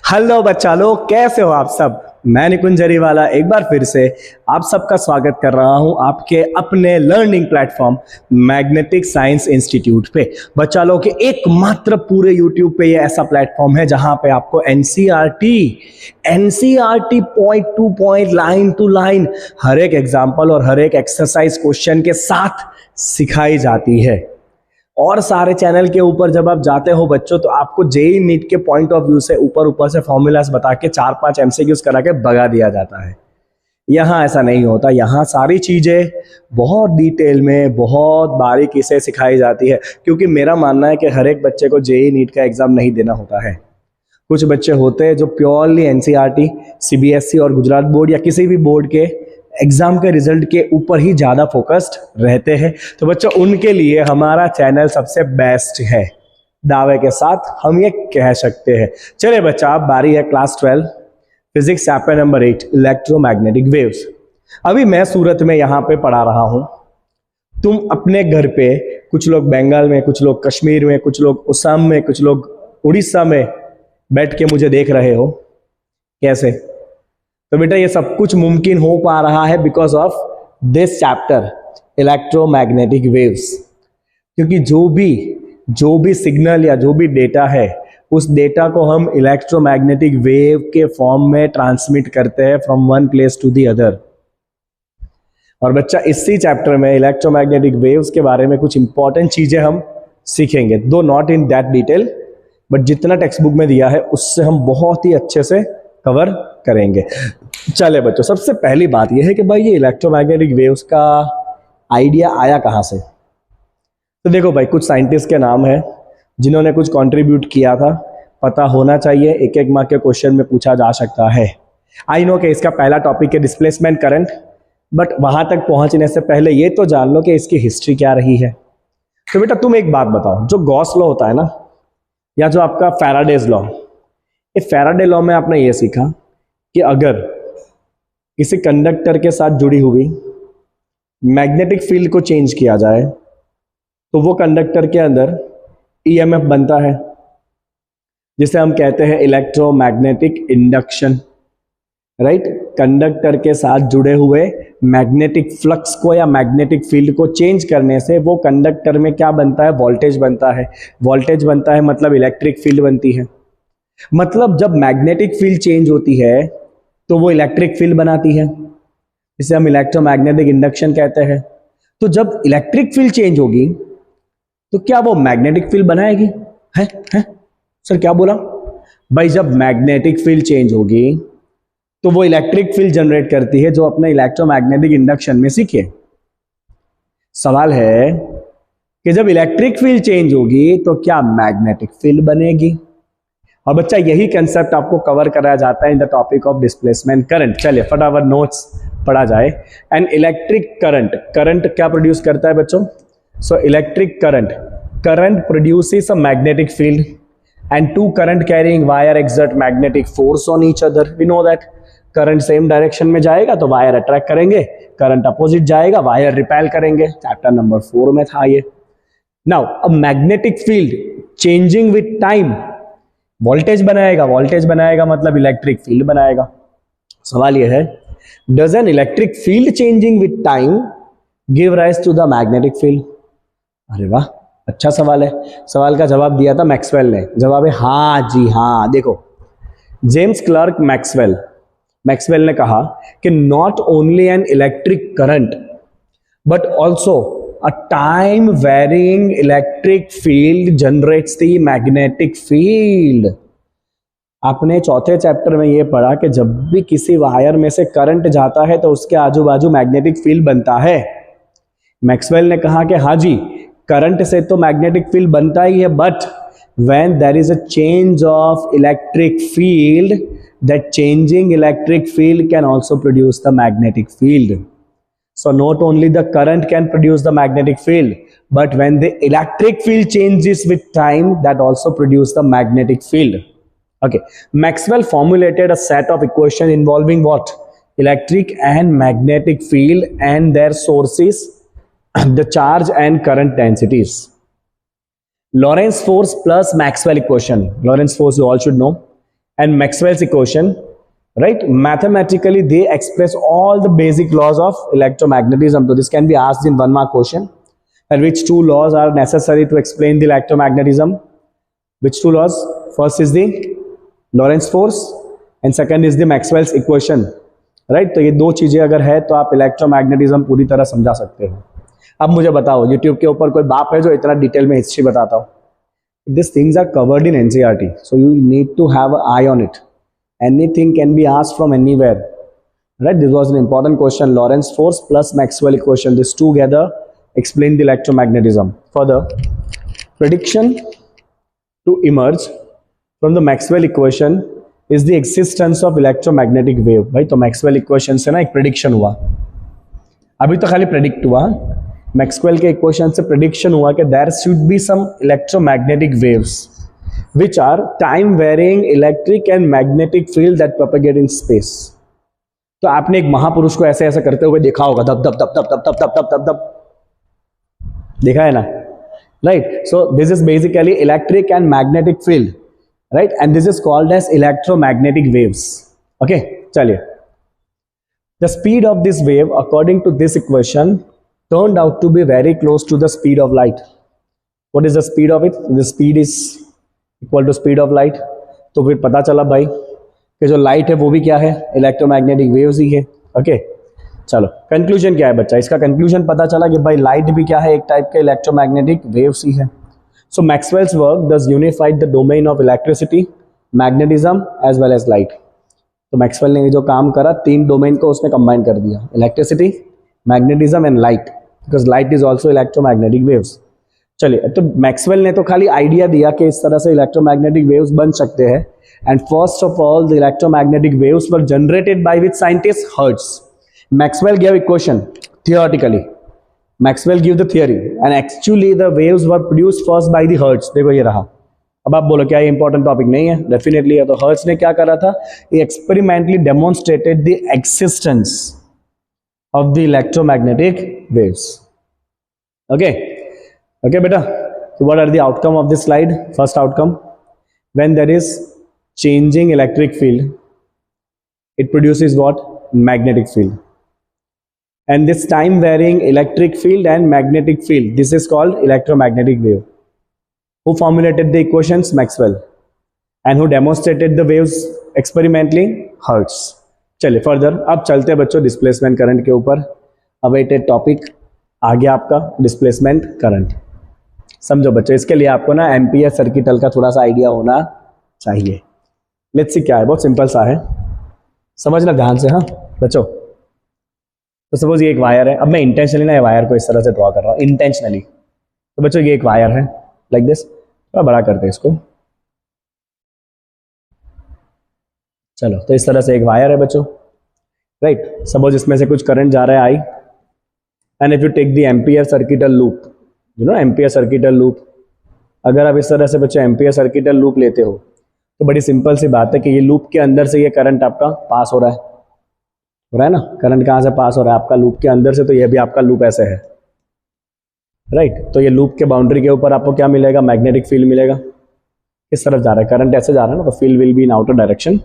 Hello बच्चा लोग, कैसे हो आप सब। मैं निकुंज जरीवाला एक बार फिर से आप सबका स्वागत कर रहा हूं आपके अपने learning platform magnetic science institute पे। बच्चा लोग के एकमात्र पूरे यूट्यूब पे ये ऐसा प्लेटफॉर्म है जहां पे आपको NCERT point to point, line to line हर एक एग्जाम्पल और हर एक एक्सरसाइज क्वेश्चन के साथ सिखाई जाती है। और सारे चैनल के ऊपर जब आप जाते हो बच्चों, तो आपको जेईई नीट के पॉइंट ऑफ व्यू से ऊपर से फॉर्मूलाज बता के 4-5 एमसीक्यूज करा के भगा दिया जाता है। यहाँ ऐसा नहीं होता। यहाँ सारी चीजें बहुत डिटेल में, बहुत बारीकी से सिखाई जाती है, क्योंकि मेरा मानना है कि हर एक बच्चे को जेईई नीट का एग्जाम नहीं देना होता है। कुछ बच्चे होते हैं जो प्योरली एनसीईआरटी, सीबीएसई और गुजरात बोर्ड या किसी भी बोर्ड के एग्जाम के रिजल्ट के ऊपर ही ज्यादा फोकस्ड रहते हैं। तो बच्चों, उनके लिए हमारा चैनल सबसे बेस्ट है, दावे के साथ हम ये कह सकते हैं। चलिए बच्चा, अब बारी है class 12 physics chapter number 8 electromagnetic waves. अभी मैं सूरत में यहाँ पे पढ़ा रहा हूँ, तुम अपने घर पे, कुछ लोग बंगाल में, कुछ लोग कश्मीर में, कुछ लोग असम में, कुछ लोग उड़ीसा में बैठ के मुझे देख रहे हो। कैसे? तो बेटा ये सब कुछ मुमकिन हो पा रहा है because of this chapter electromagnetic waves. क्योंकि जो भी सिग्नल या जो भी डेटा है, उस डेटा को हम इलेक्ट्रोमैग्नेटिक वेव के फॉर्म में ट्रांसमिट करते हैं from one place to the other. और बच्चा, इसी चैप्टर में इलेक्ट्रोमैग्नेटिक वेव्स के बारे में कुछ इंपॉर्टेंट चीजें हम सीखेंगे, दो not in that detail, but जितना टेक्स्ट बुक में दिया है उससे हम बहुत ही अच्छे से कवर करेंगे। चले बच्चों, सबसे पहली बात यह है कि भाई ये इलेक्ट्रोमैग्नेटिक वेव्स का आइडिया आया कहां से। तो देखो भाई, कुछ साइंटिस्ट के नाम है जिन्होंने कुछ कंट्रीब्यूट किया था, पता होना चाहिए, एक एक मार्क के क्वेश्चन में पूछा जा सकता है। आई नो कि इसका पहला टॉपिक है डिस्प्लेसमेंट करंट, बट वहां तक पहुंचने से पहले ये तो जान लो कि इसकी हिस्ट्री क्या रही है। तो बेटा तुम एक बात बताओ, जो गॉस लॉ होता है ना, या जो आपका फैराडेज लॉ, इस फैराडे लॉ में आपने ये सीखा कि अगर किसी कंडक्टर के साथ जुड़ी हुई मैग्नेटिक फील्ड को चेंज किया जाए तो वो कंडक्टर के अंदर ईएमएफ बनता है, जिसे हम कहते हैं इलेक्ट्रोमैग्नेटिक इंडक्शन। राइट? कंडक्टर के साथ जुड़े हुए मैग्नेटिक फ्लक्स को या मैग्नेटिक फील्ड को चेंज करने से वो कंडक्टर में क्या बनता है? वोल्टेज बनता है। वोल्टेज बनता है मतलब इलेक्ट्रिक फील्ड बनती है। मतलब जब मैग्नेटिक फील्ड चेंज होती है तो वो इलेक्ट्रिक फील्ड बनाती है, इसे हम इलेक्ट्रोमैग्नेटिक इंडक्शन कहते हैं। तो जब इलेक्ट्रिक फील्ड चेंज होगी तो क्या वो मैग्नेटिक फील्ड बनाएगी? है सर, क्या बोला भाई? जब मैग्नेटिक फील्ड चेंज होगी तो वो इलेक्ट्रिक फील्ड जनरेट करती है, जो अपने इलेक्ट्रोमैग्नेटिक इंडक्शन में सीखे। सवाल है कि जब इलेक्ट्रिक फील्ड चेंज होगी तो क्या मैग्नेटिक फील्ड बनेगी? और बच्चा, यही कंसेप्ट आपको कवर कराया जाता है in the topic of displacement current. चलिए फटाफट नोट्स पढ़ा जाए। एंड इलेक्ट्रिक करंट क्या प्रोड्यूस करता है बच्चों? So electric current produces a magnetic field and two current carrying wire exert magnetic force on each other. We know that current same direction में जाएगा तो वायर अट्रैक्ट करेंगे, करंट अपोजिट जाएगा, wire repel करेंगे। Chapter number 4 में था ये। Now a magnetic field changing with time voltage बनाएगा मतलब इलेक्ट्रिक फील्ड बनाएगा। सवाल यह है, does an electric field changing with time give rise to the magnetic field? अरे वाह, अच्छा सवाल है। सवाल का जवाब दिया था मैक्सवेल ने। जवाब है हाँ जी हाँ। देखो, जेम्स क्लर्क मैक्सवेल ने कहा कि not only an electric current but also a time varying electric field generates the magnetic field। आपने चौथे चैप्टर में यह पढ़ा कि जब भी किसी वायर में से करंट जाता है तो उसके आजू बाजू मैग्नेटिक फील्ड बनता है। मैक्सवेल ने कहा कि हाँ जी, करंट से तो मैग्नेटिक फील्ड बनता ही है, but when there is a change of electric field, that changing electric field can also produce the magnetic field. So not only the current can produce the magnetic field, but when the electric field changes with time, that also produce the magnetic field. Okay, Maxwell formulated a set of equations involving what? Electric and magnetic field and their sources, the charge and current densities. Lorentz force plus Maxwell equation. Lorentz force you all should know. and Maxwell's equation, right? Mathematically, they express all the basic laws of electromagnetism. So this can be asked in 1 mark question. And which 2 laws are necessary to explain the electromagnetism? Which 2 laws? First is the Lorentz force and second is the Maxwell's equation, right? तो ये 2 चीजें अगर है तो आप electromagnetism पूरी तरह समझा सकते हो. अब मुझे बताओ, यूट्यूब के ऊपर कोई बाप है जो इतना डिटेल में हिस्ट्री बताता हो? These things are covered in NCERT, so you need to have an eye on it. Anything can be asked from anywhere, right? This was an important question. Lorentz force plus Maxwell equation, these two together explain the electromagnetism. Further, prediction to emerge from the Maxwell equation is the existence of electromagnetic wave. भाई तो Maxwell equation से ना एक prediction हुआ, अभी तो खाली predict हुआ. मैक्सवेल के इक्वेशन से प्रेडिक्शन हुआ कि there should be some electromagnetic waves which are time varying electric and magnetic field that propagate in space. तो आपने एक महापुरुष को ऐसे ऐसे करते हुए देखा होगा, धप धप धप धप धप धप धप धप धप, देखा है ना, right? So this is basically electric and magnetic field, right? And this is called as electromagnetic waves. Okay, चलिए. The speed of this wave according to this equation turned out to be very close to the speed of light. What is the speed of it? The speed is equal to speed of light. तो फिर पता चला भाई कि जो light है वो भी क्या है, इलेक्ट्रोमैग्नेटिक वेव्स ही है. ओके, चलो कंक्लूजन क्या है बच्चा? इसका कंक्लूजन पता चला कि भाई लाइट भी क्या है, एक टाइप के इलेक्ट्रोमैग्नेटिक वेव्स ही है. So Maxwell's work does unified the domain of electricity, magnetism as well as light. तो मैक्सवेल ने जो काम करा, 3 डोमेन को उसने कंबाइन कर दिया, electricity, magnetism and light, because light is also electromagnetic waves. चलिए, तो मैक्सवेल ने तो खाली आइडिया दिया कि इस तरह से इलेक्ट्रोमैग्नेटिक वेव्स बन सकते हैं. And first of all the electromagnetic waves were generated by which scientist? Hertz. Maxwell give equation theoretically, Maxwell give the theory and actually the waves were produced first by the hertz. देखो ये रहा. अब आप बोलो क्या ये important topic नहीं है? डेफिनेटली है. तो हर्ट्ज ने क्या करा था? ये experimentally demonstrated the existence of the electromagnetic waves. Okay, okay beta. So what are the outcome of this slide? First outcome, when there is changing electric field, it produces what? Magnetic field. And this time varying electric field and magnetic field, this is called electromagnetic wave. Who formulated the equations? Maxwell. And who demonstrated the waves experimentally? Hertz. चलिए further, अब चलते हैं बच्चों displacement current के ऊपर. Awaited topic आ गया आपका displacement current. समझो बच्चों, इसके लिए आपको ना एम्पियर सर्किटल का थोड़ा सा आइडिया होना चाहिए. लेट्स सी क्या है, बहुत सिंपल सा है, समझना ध्यान से. हाँ बच्चों, तो सपोज ये एक वायर है. अब मैं इंटेंशनली ना ये वायर को इस तरह से ड्रॉ कर रहा हूँ, इंटेंशनली. तो बच्चों ये एक वायर है लाइक दिस. थोड़ा बड़ा करते हैं इसको. चलो, तो इस तरह से एक वायर है बच्चों, राइट? सपोज इसमें से कुछ करंट जा रहा है I, and if you take the Ampere circuital loop, you know Ampere circuital loop, अगर आप इस तरह से बच्चों एम्पियर सर्किटल लूप लेते हो तो बड़ी सिंपल सी बात है कि ये लूप के अंदर से ये करंट आपका पास हो रहा है ना. करंट कहाँ से पास हो रहा है? आपका लूप के अंदर से. तो ये भी आपका लूप ऐसे है, राइट? तो ये लूप के बाउंड्री के ऊपर आपको क्या मिलेगा? मैग्नेटिक फील्ड मिलेगा. किस तरफ जा रहा है? करंट ऐसे जा रहा है ना, तो field will be in outer direction.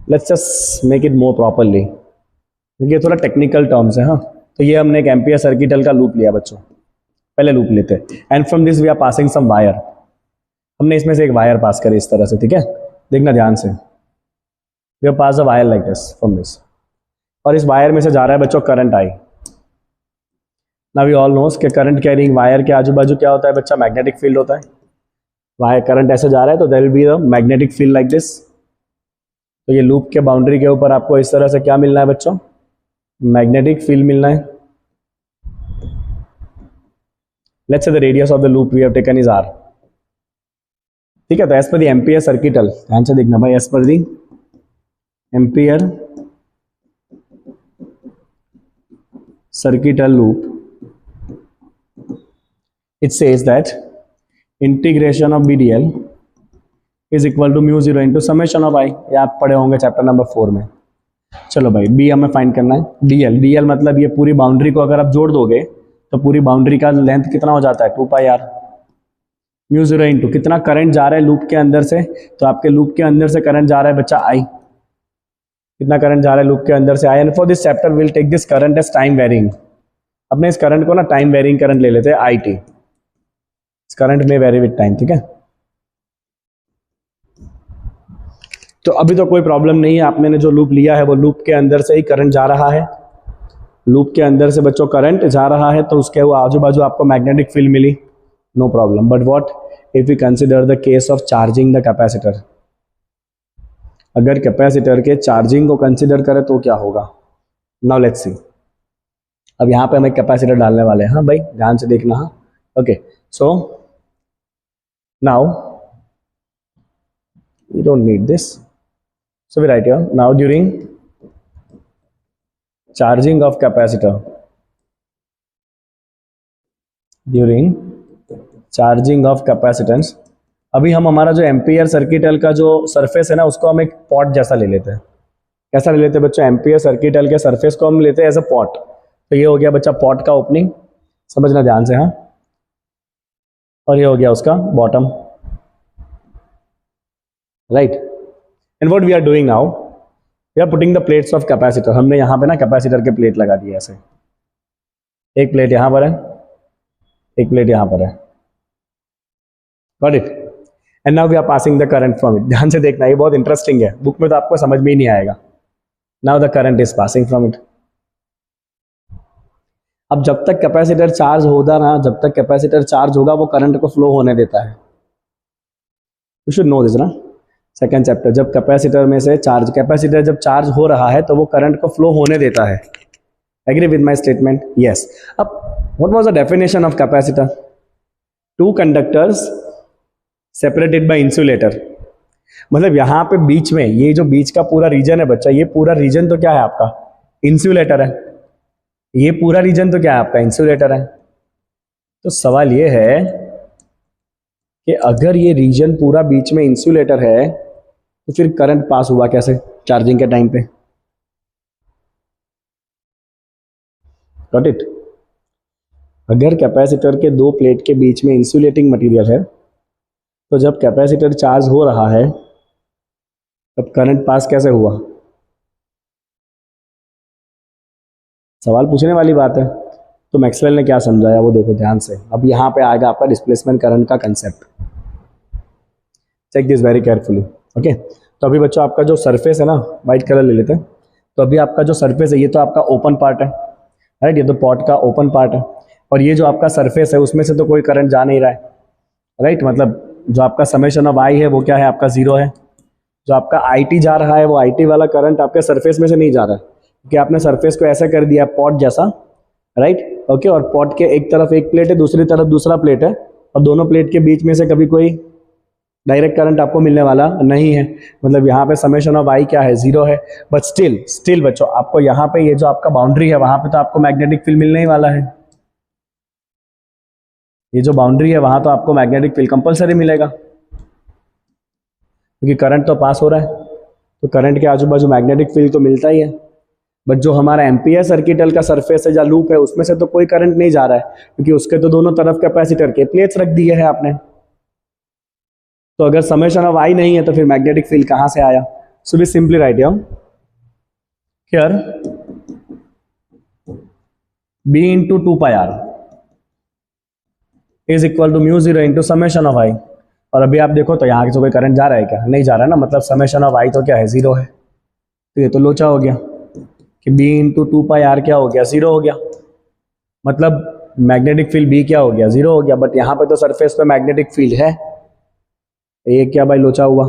Let's just make it more properly, क्योंकि ये थोड़ा टेक्निकल टर्म्स है. हाँ, तो ये हमने एक एम्पियर सर्किटल का लूप लिया बच्चों. पहले लूप लेते हैं. And from this we are passing some wire. हमने इसमें से एक वायर पास करी इस तरह से, ठीक है? देखना ध्यान से. We are pass a wire like this from this, और इस वायर में से जा रहा है बच्चों current I. Now we all knows कि करंट कैरिंग वायर के आजू बाजू क्या होता है बच्चा? मैग्नेटिक फील्ड होता है. वायर करंट ऐसे जा रहा है तो there will be the magnetic field like this. तो ये लूप के बाउंड्री के ऊपर आपको इस तरह से क्या मिलना है बच्चों? मैग्नेटिक फील्ड मिलना है. Let's say the radius of the loop we have taken is R. ठीक है? तो एज पर द एम्पियर सर्किटल, ध्यान से देखना भाई, एज पर the Ampere circuital loop, it says that integration of BDL is equal to mu 0 into summation of I. ये आप पढ़े होंगे चैप्टर नंबर 4 में. चलो भाई, बी हमें फाइंड करना है. DL मतलब ये पूरी बाउंड्री को अगर आप जोड़ दोगे तो पूरी बाउंड्री का लेंथ कितना हो जाता है? 2 पाई r. म्यू जीरो इंटू कितना करंट जा रहा है लूप के अंदर से, तो आपके लूप के अंदर से करंट जा रहा है बच्चा आई, कितना करंट जा रहा है लूप के अंदर से I, and for this chapter will take this current as time varying. अपने इस करंट को ना टाइम वेरिंग करंट ले लेते हैं आई टी, इस करंट में वेरी विद टाइम, ठीक है। तो अभी तो कोई प्रॉब्लम नहीं है, आपने जो लूप लिया है वो लूप के अंदर से ही करंट जा रहा है, लूप के अंदर से बच्चों करंट जा रहा है, तो उसके वो आजू बाजू आपको मैग्नेटिक फील्ड मिली, no problem. But what if we consider the case of charging the capacitor, अगर कैपेसिटर के चार्जिंग को कंसिडर करें तो क्या होगा। नाउ लेट्स सी, अब यहाँ पे हम एक कैपेसिटर डालने वाले हैं, हाँ भाई ध्यान से देखना, हाँ okay. So now we don't need this, so we write here now during charging of capacitor, during charging of capacitance, अभी हम हमारा जो एम्पियर सर्किटल का जो सरफेस है ना उसको हम एक पॉट जैसा ले लेते हैं। कैसा ले लेते हैं बच्चों, एम्पियर सर्किटल के सरफेस को हम लेते हैं एज अ पॉट। तो ये हो गया बच्चा पॉट का ओपनिंग, समझना ध्यान से, हाँ, और ये हो गया उसका bottom, right. And what we are doing now, we are putting the plates of capacitor. हमने यहाँ पे ना कैपेसिटर के प्लेट लगा दिए ऐसे, एक प्लेट यहाँ पर है, एक प्लेट यहाँ पर है, got it. And now we are passing the current from it. ध्यान से देखना, ये बहुत इंटरेस्टिंग है, बुक में तो आपको समझ में ही नहीं आएगा। Now the current is passing from it. अब जब तक कैपेसिटर चार्ज होगा ना, जब तक कैपेसिटर चार्ज होगा वो करंट को फ्लो होने देता है। यू शुड नो दिस ना, सेकेंड चैप्टर, जब कैपेसिटर में से चार्ज, कैपेसिटर जब चार्ज हो रहा है तो वो करंट को फ्लो होने देता है। Agree with my statement, yes. अब what was the definition of capacitor, two conductors separated by insulator. मतलब यहाँ पे बीच में ये जो बीच का पूरा रीजन है बच्चा, ये पूरा रीजन तो क्या है आपका, इंसुलेटर है। ये पूरा रीजन तो क्या है आपका, इंसुलेटर है। तो सवाल ये है कि अगर ये रीजन पूरा बीच में इंसुलेटर है तो फिर करंट पास हुआ कैसे चार्जिंग के टाइम पे, गॉट इट। अगर कैपेसिटर के दो प्लेट के बीच में इंसुलेटिंग मटेरियल है तो जब कैपेसिटर चार्ज हो रहा है तब करंट पास कैसे हुआ, सवाल पूछने वाली बात है। तो मैक्सवेल ने क्या समझाया वो देखो ध्यान से। अब यहाँ पे आएगा आपका डिस्प्लेसमेंट करंट का concept, check this very carefully, okay. तो अभी बच्चों आपका जो सरफेस है ना, वाइट कलर ले लेते हैं। तो अभी आपका जो सरफेस है ये तो आपका ओपन पार्ट है, राइट, ये तो पॉट का ओपन पार्ट है। और ये जो आपका सरफेस है उसमें से तो कोई करंट जा नहीं रहा है, राइट। मतलब जो आपका समेशन ऑफ आई है वो क्या है आपका जीरो है। जो आपका आई टी जा रहा है वो आई टी वाला करंट आपके सरफेस में से नहीं जा रहा है, क्योंकि आपने सरफेस को ऐसा कर दिया पॉट जैसा, राइट, ओके। और पॉट के एक तरफ एक प्लेट है, दूसरी तरफ दूसरा प्लेट है, और दोनों प्लेट के बीच में से कभी कोई डायरेक्ट करंट आपको मिलने वाला नहीं है। मतलब यहाँ पे समेशन ऑफ आई क्या है, जीरो है। बट स्टिल बच्चों आपको यहाँ पे ये जो आपका बाउंड्री है वहां पे तो आपको मैग्नेटिक फील्ड मिलने ही वाला है। ये जो बाउंड्री है वहां तो आपको मैग्नेटिक फील्ड कंपलसरी मिलेगा, क्योंकि करंट तो पास हो रहा है, तो करंट के आजू बाजू मैग्नेटिक फील्ड तो मिलता ही है। बट जो हमारा एम्पियर सर्किटल का सरफेस है या लूप है उसमें से तो कोई करंट नहीं जा रहा है, क्योंकि उसके तो दोनों तरफ कैपेसिटर के प्लेट्स रख दिए हैं आपने। तो अगर समेशन ऑफ आई नहीं है तो फिर मैग्नेटिक फील्ड कहां से आया। So we simply write here B into 2 pi r is equal to mu zero into summation of I. और अभी आप देखो तो यहाँ से कोई करंट जा रहा है क्या, नहीं जा रहा है ना, मतलब समेशन ऑफ आई तो क्या है, जीरो है। तो ये तो लोचा हो गया कि B इंटू 2 pi r क्या हो गया, जीरो हो गया। मतलब मैग्नेटिक फील्ड B क्या हो गया, जीरो हो गया। बट यहाँ पे तो सरफेस पे मैग्नेटिक फील्ड है, ये क्या भाई लोचा हुआ,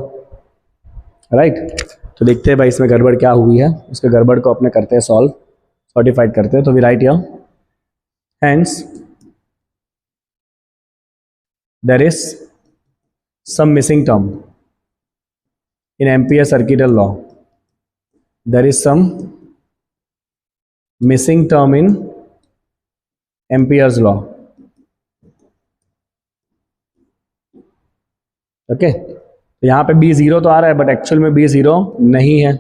राइट। तो देखते हैं भाई इसमें गड़बड़ क्या हुई है, उसके गड़बड़ को अपने करते हैं सॉल्व, सॉर्टिफाइड करते हैं। तो we write here hence there is some missing term in Ampere circuital law, there is some missing term in Ampere's law, okay. तो यहाँ पे B जीरो तो आ रहा है बट एक्चुअल में B जीरो नहीं है।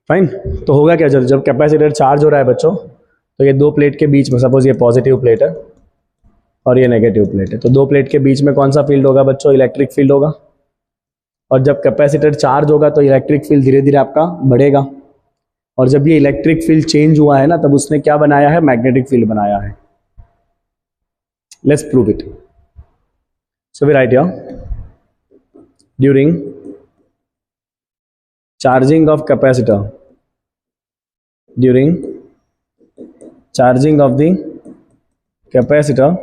फाइन। तो होगा क्या, जब कैपेसिटर चार्ज हो रहा है बच्चों तो ये दो प्लेट के बीच में, सपोज ये पॉजिटिव प्लेट है और ये नेगेटिव प्लेट है, तो दो प्लेट के बीच में कौन सा फील्ड होगा बच्चों? इलेक्ट्रिक फील्ड होगा। और जब कैपेसिटर चार्ज होगा तो इलेक्ट्रिक फील्ड धीरे धीरे आपका बढ़ेगा, और जब ये इलेक्ट्रिक फील्ड चेंज हुआ है ना, तब उसने क्या बनाया है? मैग्नेटिक फील्ड बनाया है। Let's prove it. So we write here, during charging of capacitor, during charging of the capacitor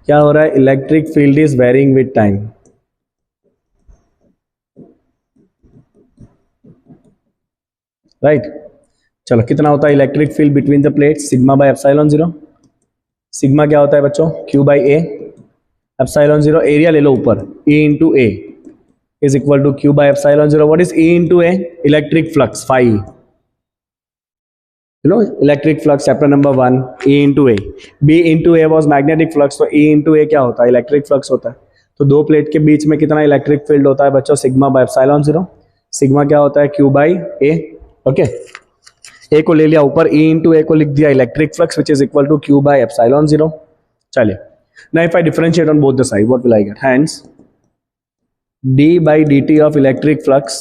क्या हो रहा है? Electric field is varying with time. Right, चलो कितना होता है electric field between the plates? Sigma by epsilon zero. Sigma क्या होता है बच्चों? Q by A, epsilon zero area ले लो ऊपर, A into A is equal to Q by epsilon zero. What is a into A? Electric flux, phi. You know, electric flux chapter number 1, A into A, B into A was magnetic flux, तो A into A क्या होता है? Electric flux होता है। तो दो plate के बीच में कितना इलेक्ट्रिक फील्ड होता है बच्चों? Sigma by epsilon zero. Sigma क्या होता है? Q by A। Okay, A को ले लिया ऊपर, E into A को लिख दिया electric flux which is equal to Q by epsilon zero. चलिए, now if I differentiate on both the side, what will I get? Hence d by dt of electric flux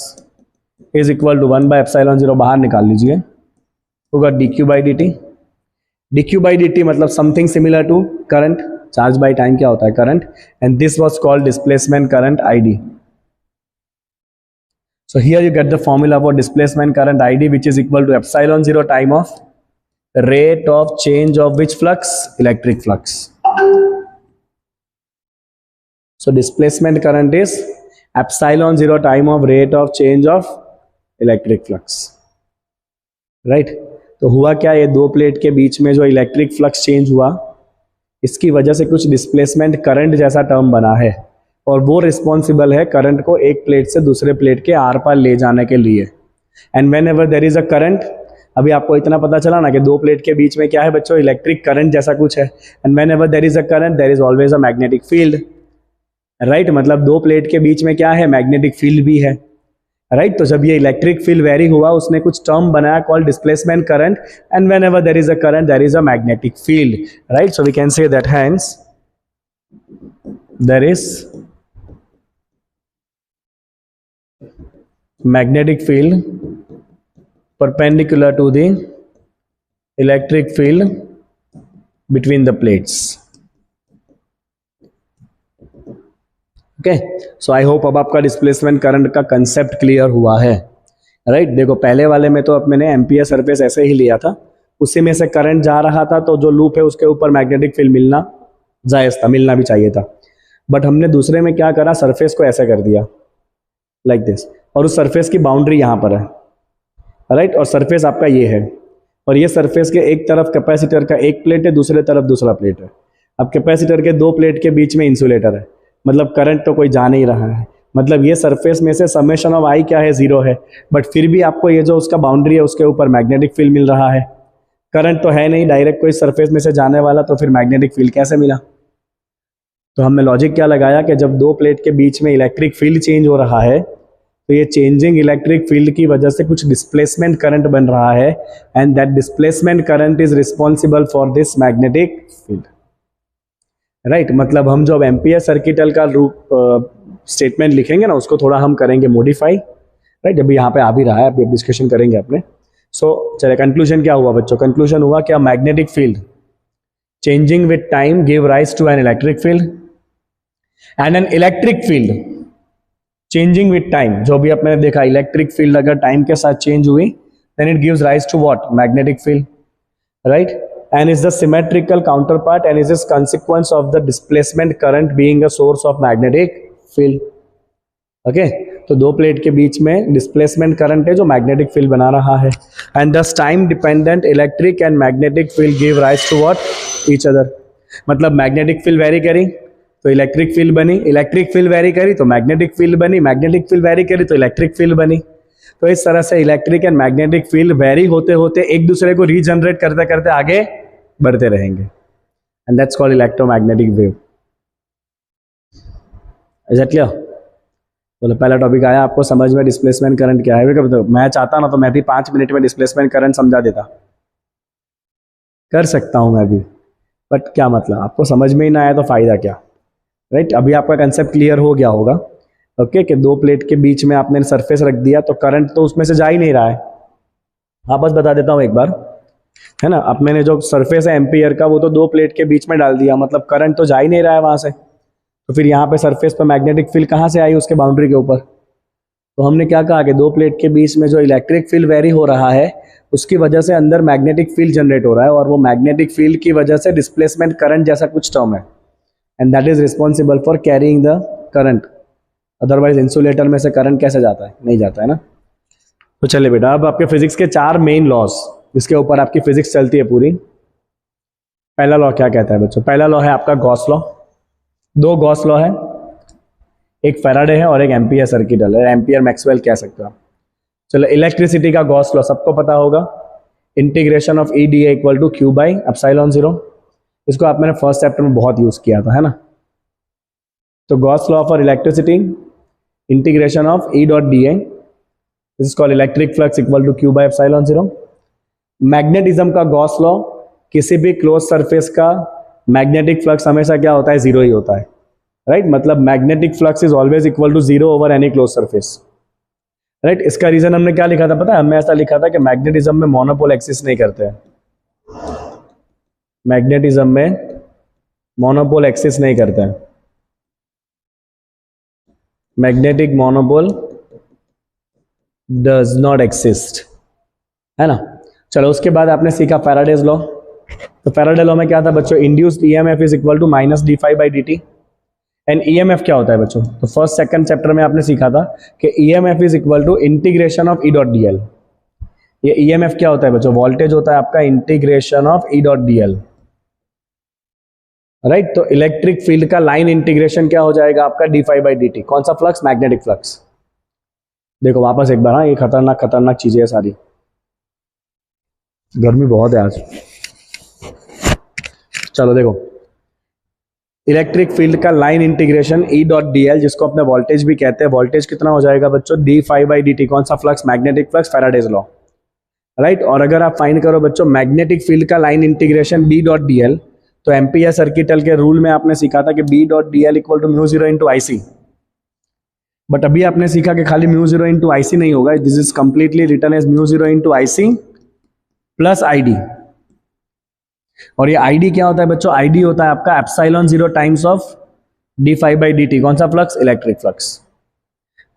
is equal to 1 by epsilon 0, बाहर निकाल लीजिए, होगा dq by dt। dq by dt मतलब something similar to current, charge by time क्या होता है? Current, and this was called displacement current id। so here you get the formula for displacement current id, which is equal to epsilon 0 time of rate of change of which flux? Electric flux। so displacement current is epsilon 0 time of rate of change of electric flux। Right, तो हुआ क्या? ये दो plate के बीच में जो electric flux change हुआ, इसकी वजह से कुछ डिस्प्लेसमेंट करंट जैसा टर्म बना है, और वो रिस्पॉन्सिबल है करंट को एक प्लेट से दूसरे प्लेट के आर पार ले जाने के लिए। And when ever there is a current, अभी आपको इतना पता चला ना कि दो प्लेट के बीच में क्या है बच्चों? इलेक्ट्रिक करंट जैसा कुछ है। And when ever there is a current, there is always a magnetic field. Right, मतलब दो प्लेट के बीच में क्या है? मैग्नेटिक फील्ड भी है। राइट, तो जब ये इलेक्ट्रिक फील्ड वेरी हुआ, उसने कुछ टर्म बनाया called displacement current, and whenever there is a current there is a magnetic field. Right, so we can say that hence there is magnetic field perpendicular to the electric field between the plates. Okay, so I hope अब आपका displacement current का concept clear हुआ है। Right, देखो पहले वाले में तो अब मैंने एम्पियर सरफेस ऐसे ही लिया था, उसी में से करंट जा रहा था, तो जो लूप है उसके ऊपर मैग्नेटिक फील्ड मिलना जायज था, मिलना भी चाहिए था। बट हमने दूसरे में क्या करा? सरफेस को ऐसे कर दिया लाइक दिस, और उस सरफेस की बाउंड्री यहाँ पर है। राइट, और सरफेस आपका ये है, और ये सरफेस के एक तरफ कैपेसिटर का एक प्लेट है, दूसरे तरफ दूसरा प्लेट है। अब कैपेसिटर के दो प्लेट के बीच में इंसुलेटर है, मतलब करंट तो कोई जा नहीं रहा है, मतलब ये सरफेस में से समेशन ऑफ आई क्या है? जीरो है, बट फिर भी आपको ये जो उसका बाउंड्री है उसके ऊपर मैग्नेटिक फील्ड मिल रहा है। करंट तो है नहीं डायरेक्ट कोई सरफेस में से जाने वाला, तो फिर मैग्नेटिक फील्ड कैसे मिला? तो हमने लॉजिक क्या लगाया कि जब दो प्लेट के बीच में इलेक्ट्रिक फील्ड चेंज हो रहा है, तो ये चेंजिंग इलेक्ट्रिक फील्ड की वजह से कुछ डिस्प्लेसमेंट करंट बन रहा है, and that displacement current is responsible for this magnetic field. Right, मतलब हम जो अब एम्पियर सर्किटल का रूप स्टेटमेंट लिखेंगे ना, उसको थोड़ा हम करेंगे मॉडिफाई। राइट, अभी यहाँ पे आ भी रहा है, अभी डिस्कशन करेंगे अपने। सो चलिए, कंक्लूजन क्या हुआ बच्चों? कंक्लूजन हुआ क्या? Magnetic field changing with time give rise to an electric field, and an electric field changing with time, जो भी आपने देखा इलेक्ट्रिक फील्ड अगर टाइम के साथ चेंज हुई, then it gives rise to what? Magnetic field. Right, and is the symmetrical counterpart and is this consequence of the displacement current being a source of magnetic field। okay, तो दो plate के बीच में displacement current है जो magnetic field बना रहा है, and thus time dependent electric and magnetic field give rise to what? Each other. मतलब मैग्नेटिक फील्ड वेरी करी तो इलेक्ट्रिक फील्ड बनी, इलेक्ट्रिक फील्ड वेरी करी तो मैग्नेटिक फील्ड बनी, मैग्नेटिक फील्ड वेरी करी तो इलेक्ट्रिक फील्ड बनी। तो इस तरह से electric and magnetic field vary होते होते एक दूसरे को रीजनरेट करते करते आगे बढ़ते रहेंगे, and that's called electromagnetic wave. Is that clear? बोलो, पहला टॉपिक आया आपको समझ में, डिस्प्लेसमेंट करंट क्या है। मैं चाहता ना तो मैं भी 5 मिनट में डिस्प्लेसमेंट करंट समझा देता। कर सकता हूं मैं भी, बट क्या मतलब, आपको समझ में ही ना आया तो फायदा क्या, राइट। अभी आपका कंसेप्ट क्लियर हो गया होगा, ओके, कि दो प्लेट के बीच में आपने सरफेस रख दिया तो करंट तो उसमें से जा ही नहीं रहा है। वापस बता देता हूं एक बार, है ना। अब मैंने जो सरफेस है एम्पियर का वो तो दो प्लेट के बीच में डाल दिया, मतलब करंट तो जा ही नहीं रहा है वहां से, तो फिर यहाँ पे सरफेस पर मैग्नेटिक फील्ड कहाँ से आई उसके बाउंड्री के ऊपर। तो हमने क्या कहा कि दो प्लेट के बीच में जो इलेक्ट्रिक फील्ड वेरी हो रहा है उसकी वजह से अंदर मैग्नेटिक फील्ड जनरेट हो रहा है, और वो मैग्नेटिक फील्ड की वजह से डिस्प्लेसमेंट करंट जैसा कुछ टर्म है, and that is responsible for carrying the current. Otherwise insulator में से करंट कैसे जाता है, नहीं जाता है ना। तो चलिए बेटा, अब आपके फिजिक्स के 4 मेन लॉज जिसके ऊपर आपकी फिजिक्स चलती है पूरी। पहला लॉ क्या कहता है बच्चों? पहला लॉ है आपका गॉस लॉ। दो गॉस लॉ है, एक फैराडे है और एक एम्पियर सर्किट है, एम्पियर मैक्सवेल कह सकते हो आप। चलो, इलेक्ट्रिसिटी का गॉस लॉ सबको पता होगा, integration of E D A equal to Q by epsilon zero. इसको आप मैंने फर्स्ट चैप्टर में बहुत यूज किया था, है ना। तो Gauss law for electricity, integration of E dot D A, this is called electric flux equal to Q by epsilon zero. Magnetism का गॉस लॉ, किसी भी क्लोज सरफेस का मैग्नेटिक फ्लक्स हमेशा क्या होता है, जीरो ही होता है, राइट। मतलब magnetic flux is always equal to zero over any close surface, right. इसका रीजन हमने क्या लिखा था पता है? हमने ऐसा लिखा था कि मैग्नेटिज्म में मोनोपोल एक्सिस्ट नहीं करते हैं, मैग्नेटिज्म में मोनोपोल एक्सिस्ट नहीं करते हैं, magnetic monopole does not exist, है ना। चलो, उसके बाद आपने सीखा फैराडेज लॉ। तो फैराडे लॉ में क्या था बच्चों? Induced EMF is equal to minus D phi by D T. And EMF क्या होता है बच्चों? तो फर्स्ट सेकंड चैप्टर में आपने सीखा था कि EMF is equal to integration of E dot D L. ये ईएमएफ क्या होता है बच्चों? वोल्टेज होता है आपका integration of E dot D L, right. तो इलेक्ट्रिक फील्ड का लाइन इंटीग्रेशन क्या हो जाएगा आपका? D phi by D T. कौन सा फ्लक्स? Magnetic flux. देखो वापस एक बार, हाँ, ये खतरनाक खतरनाक चीजें है सारी, गर्मी बहुत है आज। चलो देखो, इलेक्ट्रिक फील्ड का लाइन इंटीग्रेशन ई डॉट डी एल, जिसको अपने वोल्टेज भी कहते हैं, वोल्टेज कितना हो जाएगा बच्चों? D five by D T. कौन सा flux? Magnetic flux, Faraday's law, right. और अगर आप फाइंड करो बच्चों मैग्नेटिक फील्ड का line integration B dot D L, तो एम्पियर सर्किटल के रूल में आपने सीखा था कि B dot D L equal to mu zero into I C. But अभी आपने सीखा कि खाली mu zero into I C नहीं होगा, this is completely return as mu zero into I C plus I D. और ये आईडी क्या होता है बच्चों? आईडी होता है आपका epsilon zero times of D five by D T. कौन सा फ्लक्स? Electric flux,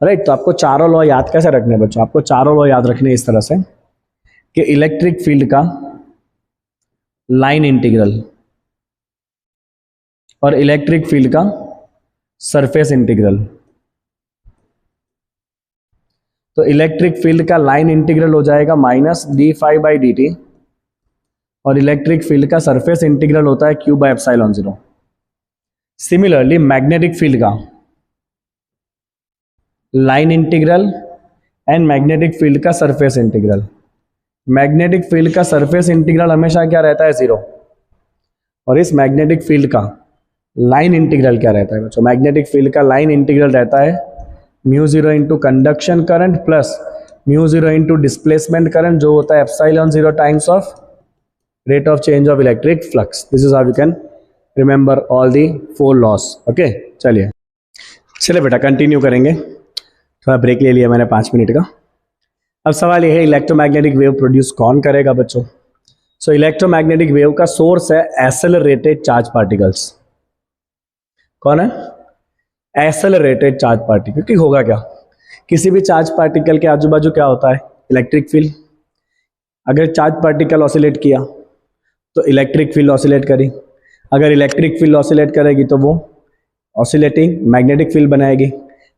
right. तो आपको चारों लॉ याद कैसे रखने हैं बच्चों? आपको चारों लॉ याद रखने इस तरह से कि इलेक्ट्रिक फील्ड का लाइन इंटीग्रल और इलेक्ट्रिक फील्ड का सरफेस इंटीग्रल। तो इलेक्ट्रिक फील्ड का लाइन इंटीग्रल हो जाएगा minus D five by D T, और इलेक्ट्रिक फील्ड का सरफेस इंटीग्रल होता है Q by epsilon zero. Similarly magnetic field का line integral and magnetic field का सरफेस इंटीग्रल। मैग्नेटिक फील्ड का सरफेस इंटीग्रल हमेशा क्या रहता है? जीरो। और इस मैग्नेटिक फील्ड का लाइन इंटीग्रल क्या रहता है बच्चों? मैग्नेटिक फील्ड का लाइन इंटीग्रल रहता है mu zero into conduction current plus mu zero into displacement current, जो होता है epsilon zero times of rate of change of electric flux. This is how we can remember all the 4 laws. Okay, चलिए बेटा continue करेंगे। थोड़ा break ले लिया मैंने 5 मिनट का। अब सवाल ये है, इलेक्ट्रोमैग्नेटिक वेव प्रोड्यूस कौन करेगा बच्चों? सो इलेक्ट्रोमैग्नेटिक वेव का सोर्स है एक्सेलरेटेड चार्ज पार्टिकल्स। कौन है? Accelerated charge particle. क्योंकि होगा क्या, किसी भी चार्ज पार्टिकल के आजू बाजू क्या होता है? Electric field. अगर चार्ज पार्टिकल ऑसिलेट किया तो इलेक्ट्रिक फील्ड ऑसिलेट करी, अगर इलेक्ट्रिक फील्ड ऑसिलेट करेगी तो वो ऑसिलेटिंग मैग्नेटिक फील्ड बनाएगी,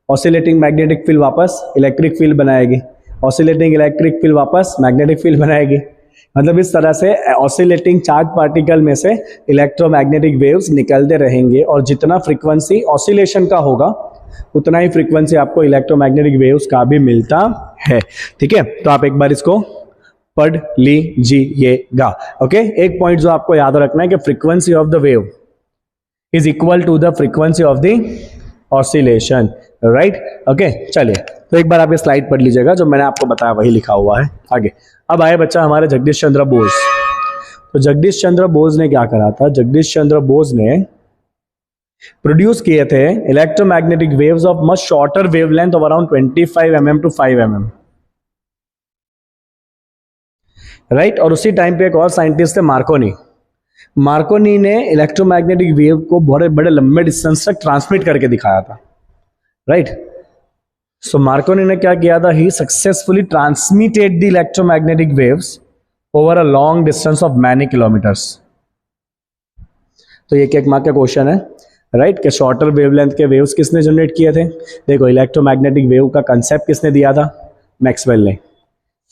ऑसिलेटिंग मैग्नेटिक फील्ड वापस इलेक्ट्रिक फील्ड बनाएगी, ऑसिलेटिंग इलेक्ट्रिक फील्ड वापस मैग्नेटिक फील्ड बनाएगी। मतलब इस तरह से ऑसिलेटिंग चार्ज पार्टिकल में से इलेक्ट्रोमैग्नेटिक वेव्स निकलते रहेंगे, और जितना फ्रीक्वेंसी ऑसिलेशन का होगा उतना ही फ्रीक्वेंसी आपको इलेक्ट्रोमैग्नेटिक वेव्स का भी मिलता है। ठीक है, तो आप एक बार इसको पढ़ लीजिएगा। ओके, एक पॉइंट जो आपको याद रखना है कि frequency of the wave is equal to the frequency of the oscillation, right. Okay, चलिए तो एक बार आप ये स्लाइड पढ़ लीजिएगा, जो मैंने आपको बताया वही लिखा हुआ है आगे। अब आए बच्चा हमारे जगदीश चंद्र बोस। तो जगदीश चंद्र बोस ने क्या करा था, जगदीश चंद्र बोस ने प्रोड्यूस किए थे electromagnetic waves of much shorter wavelength of around 25 mm to 5 mm, right. और उसी टाइम पे एक और साइंटिस्ट थे मार्कोनी। मार्कोनी ने इलेक्ट्रोमैग्नेटिक वेव को बड़े बड़े लंबे डिस्टेंस तक ट्रांसमिट करके दिखाया था, राइट। सो मार्कोनी ने क्या किया था, he successfully transmitted the electromagnetic waves over a long distance of many kilometres. तो ये एक मार्क का क्वेश्चन है, राइट, कि शॉर्टर वेवलेंथ के वेव्स किसने जनरेट किए थे। देखो इलेक्ट्रोमैग्नेटिक वेव का कंसेप्ट किसने दिया था, मैक्सवेल ने।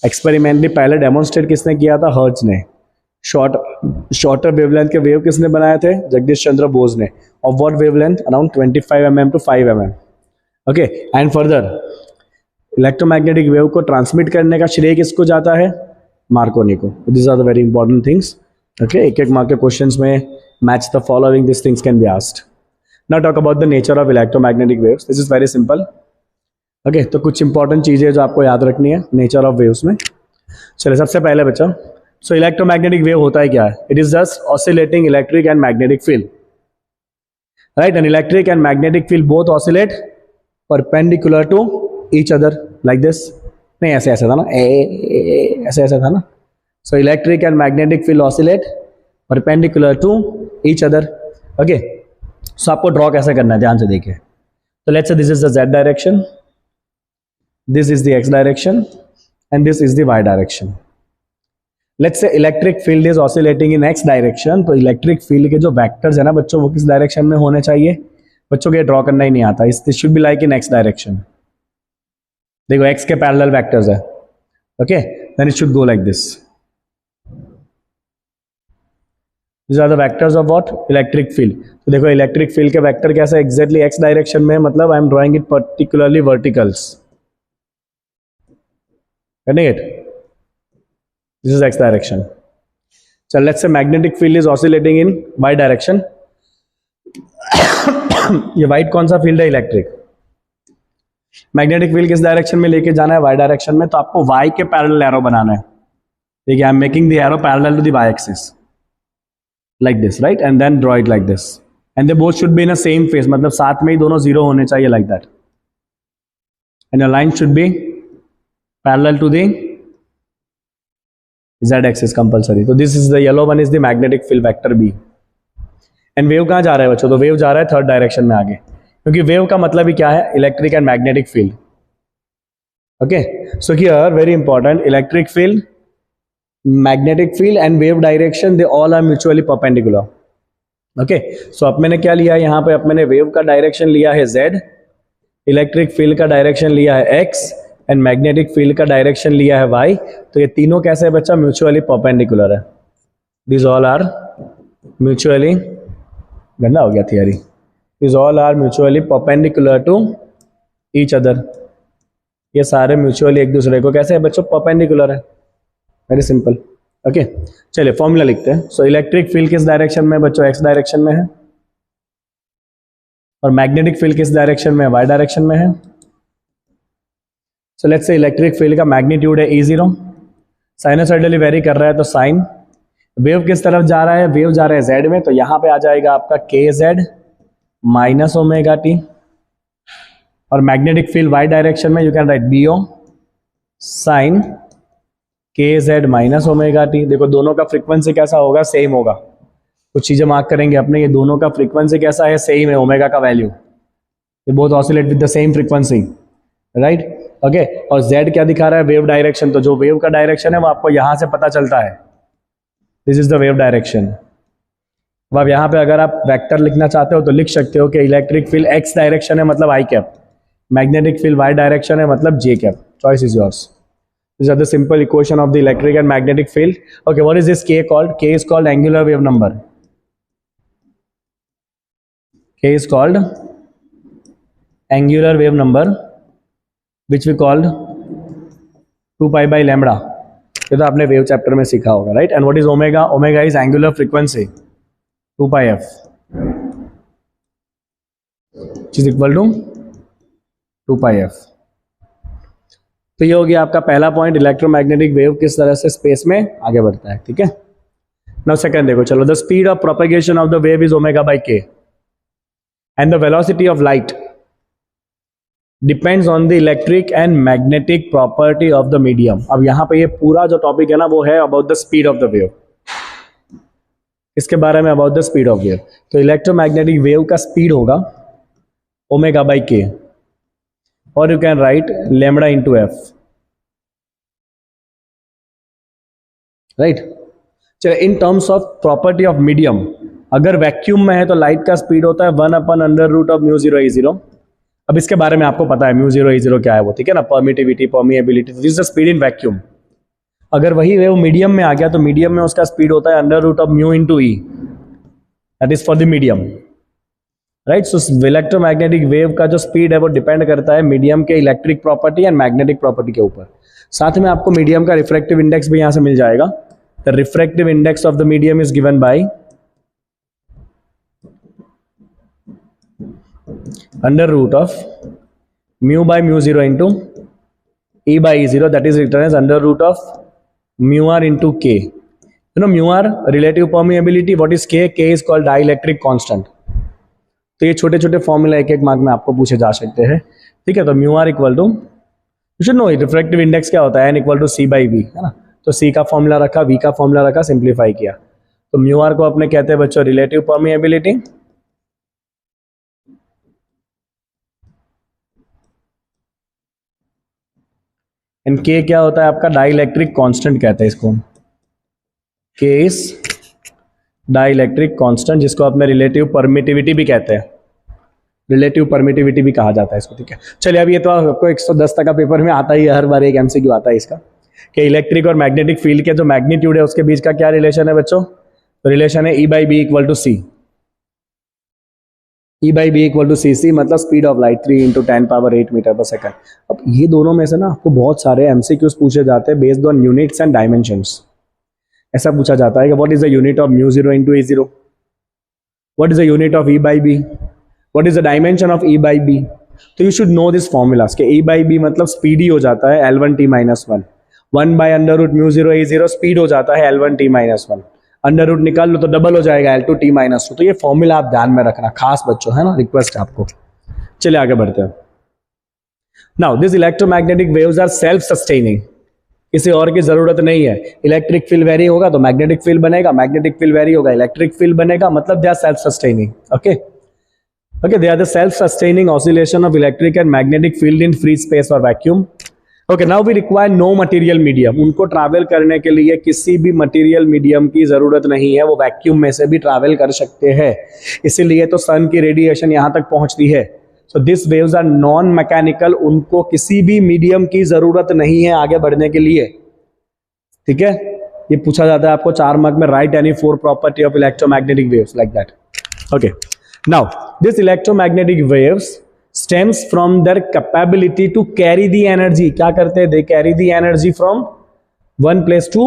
एक्सपेरिमेंटली पहले डेमोन्स्ट्रेट किसने किया था, हर्ट्ज ने। शॉर्टर वेवलेंथ के वेव किसने बनाए थे, जगदीश चंद्र बोस ने। Of what wavelength, around 25 mm to 5 mm, ओके। एंड फर्दर इलेक्ट्रोमैग्नेटिक वेव को ट्रांसमिट करने का श्रेय किसको जाता है, मार्कोनी को। This are the very important things, okay. एक एक मार्क के क्वेश्चंस में match the following, this things can be asked. Now talk about the nature of electromagnetic waves, this is very simple, okay. तो कुछ important चीजें जो आपको याद रखनी है नेचर ऑफ वेव्स में। चलिए सबसे पहले बच्चों, सो इलेक्ट्रोमैग्नेटिक वेव होता है क्या है, it is just oscillating electric and magnetic field, right. And electric and magnetic field both oscillate perpendicular to each other like this. नहीं ऐसे ऐसे था ना, ऐसे ऐसे था ना। So electric and magnetic field oscillate perpendicular to each other, okay. So आपको ड्रॉ कैसे करना है ध्यान से देखिए। तो let's say this is the z direction, this is the x direction and this is the y direction. Let's say electric field is oscillating in x direction, तो electric field के जो vectors है ना बच्चों, वो किस डायरेक्शन में होने चाहिए। बच्चों को ये ड्रॉ करना ही नहीं आता, this should be like in x direction। देखो x के पैरेलल वेक्टर्स है, okay, then it should go like this। These are the vectors of what, electric field। तो देखो electric field के वेक्टर कैसे exactly x डायरेक्शन में, मतलब I am drawing it particularly verticals, getting it? This is x direction। So let's say magnetic field is oscillating in y direction। ये white कौन सा field है, इलेक्ट्रिक। मैग्नेटिक फील्ड किस direction में लेके जाना है, y डायरेक्शन में। तो आपको y के पैरेलल एरो बनाना है, ठीक है। I am making the arrow parallel to the y axis like this, right, and then draw it like this, and they both should be in a same phase, मतलब साथ में ही दोनों zero होने चाहिए like that, and your line should be parallel to the z axis compulsory। तो this is the yellow one is the magnetic field vector b। And wave कहाँ जा रहा है बच्चों, तो वेव जा रहा है थर्ड डायरेक्शन में आगे, क्योंकि वेव का मतलब ही क्या है, electric and magnetic field, okay. So here very important, electric field, magnetic field and wave direction, they all are mutually perpendicular, okay. So अब मैंने क्या लिया है यहाँ पे, अब मैंने वेव का डायरेक्शन लिया है z, इलेक्ट्रिक फील्ड का डायरेक्शन लिया है x एंड मैग्नेटिक फील्ड का डायरेक्शन लिया है y। तो ये तीनों कैसे है बच्चा, म्यूचुअली परपेंडिकुलर है। दिस ऑल आर म्यूचुअली, गंदा हो गया theory, this all are mutually perpendicular to each other. ये सारे म्यूचुअली एक दूसरे को कैसे है बच्चों, परपेंडिकुलर है, वेरी सिंपल, ओके। चलिए फॉर्मूला लिखते हैं। सो इलेक्ट्रिक फील्ड किस डायरेक्शन में बच्चों, x डायरेक्शन में है, और मैग्नेटिक फील्ड किस डायरेक्शन में, y डायरेक्शन में है। So let's say electric field का मैग्नीट्यूड है E0, साइनोसॉइडली वेरी कर रहा है, तो साइन। वेव किस तरफ जा रहा है, वेव जा रहा है z में, तो यहां पे आ जाएगा आपका kz माइनस ओमेगा टी, और मैग्नेटिक फील्ड y डायरेक्शन में you can write BO sine kz minus omega T. देखो दोनों का फ्रीक्वेंसी कैसा होगा, सेम होगा। कुछ चीजें मार्क करेंगे अपने, ये दोनों का फ्रीक्वेंसी कैसा है, सेम है, ओमेगा का वैल्यू, ये both oscillate with the same frequency, right, okay. और z क्या दिखा रहा है, वेव डायरेक्शन, तो जो वेव का डायरेक्शन है वो आपको यहां से पता चलता है, this is the wave direction. अब यहाँ पे अगर आप वेक्टर लिखना चाहते हो तो लिख सकते हो कि इलेक्ट्रिक फील्ड x डायरेक्शन है मतलब i cap, magnetic field y direction है मतलब j cap, choice is yours. These are the simple equation of the electric and magnetic field. Okay, what is this k called? K is called angular wave number. K is called angular wave number, which we called 2 pi by lambda. ये तो आपने wave chapter में सीखा होगा, right. And what is omega, omega is angular frequency 2 pi f, which is equal to 2 pi f। तो ये हो गया आपका पहला पॉइंट, इलेक्ट्रोमैग्नेटिक वेव किस तरह से स्पेस में आगे बढ़ता है, ठीक है। नाउ सेकंड देखो, चलो, the speed of propagation of the wave is omega by K and the velocity of light depends on the electric and magnetic property of the medium. अब यहां पे ये पूरा जो टॉपिक है ना वो है about the speed of the wave, इसके बारे में, about the speed of wave. तो इलेक्ट्रोमैग्नेटिक वेव का स्पीड होगा ओमेगा बाई के, और you can write lambda into F, right. चलो, in terms of property of medium, अगर वैक्यूम में है तो लाइट का स्पीड होता है 1/√of μ0 E0। अब इसके बारे में आपको पता है μ0 E0 क्या है वो, ठीक है ना, permittivity, permeability, this is the speed in vacuum. अगर वही वेव मीडियम में आ गया तो मीडियम में उसका स्पीड होता है √of μ into E, that is for the medium, right. So electromagnetic wave का जो स्पीड है वो डिपेंड करता है मीडियम के electric property and magnetic property के ऊपर। साथ में आपको मीडियम का रिफ्रैक्टिव इंडेक्स भी यहां से मिल जाएगा। The refractive index of the medium is given by √of μ by μ0 into E by E0, that is written as √of μr into K. You know μr relative permeability, what is K? K is called dielectric constant. तो ये छोटे छोटे formula एक एक mark में आपको पूछे जा सकते हैं, ठीक है। तो μr equal to, you should know refractive index क्या होता है, n equal to C by V, है ना। तो C का फॉर्मूला रखा, V का फॉर्मूला रखा, सिंप्लीफाई किया। तो μr को अपने कहते हैं बच्चों रिलेटिव परमिएबिलिटी, एंड K क्या होता है आपका, डाइलेक्ट्रिक कांस्टेंट कहते हैं इसको। K इज डाइलेक्ट्रिक कांस्टेंट, जिसको अपने रिलेटिव परमिटिविटी भी कहते हैं, रिलेटिव परमिटिविटी भी कहा जाता है इसको, ठीक है। चलिए, अब ये तो आपको 110 तक का पेपर में आता ही है, हर बार एक MCQ आता है इसका, कि इलेक्ट्रिक और मैग्नेटिक फील्ड के जो मैग्नीट्यूड है उसके बीच का क्या रिलेशन है बच्चों। तो रिलेशन है E by B equal to C, E by B equal to CC, मतलब speed of light 3 × 10⁸ metre per second. अब ये दोनों में से ना आपको बहुत सारे MCQs पूछे जाते हैं based on units and dimensions. ऐसा पूछा जाता है कि what is the unit of μ0 into E0, what is the unit of E by B, what is the dimension of E by B। तो you should know this formulas के E by B मतलब speed ही हो जाता है L1t-1, 1/√μ0 E0 speed हो जाता है L1t-1, अंडर रूट निकाल लो तो डबल हो जाएगा L2t-2। तो ये फॉर्मूला आप ध्यान में रखना, खास बच्चों, है ना, रिक्वेस्ट है आपको। चलिए आगे बढ़ते हैं। Now this electromagnetic waves are self sustaining, किसी और की जरूरत नहीं है। इलेक्ट्रिक फील्ड वेरी होगा तो मैग्नेटिक फील्ड बनेगा, मैग्नेटिक फील्ड वेरी होगा इलेक्ट्रिक फील्ड बनेगा, मतलब they are self sustaining. Okay okay, they are the self sustaining oscillation of electric and magnetic field in free space और वैक्यूम। ओके, now we require no material medium, उनको travel करने के लिए किसी भी मटेरियल मीडियम की जरूरत नहीं है, वो वैक्यूम में से भी ट्रैवल कर सकते हैं, इसीलिए तो सन की रेडिएशन यहां तक पहुंचती है। So this waves are non mechanical, उनको किसी भी मीडियम की जरूरत नहीं है आगे बढ़ने के लिए, ठीक है। ये पूछा जाता है आपको 4 मार्क में, right any 4 property of electromagnetic waves like that. Okay, now this electromagnetic waves stems from their capability to carry the energy। क्या करते हैं, they carry the energy from one place to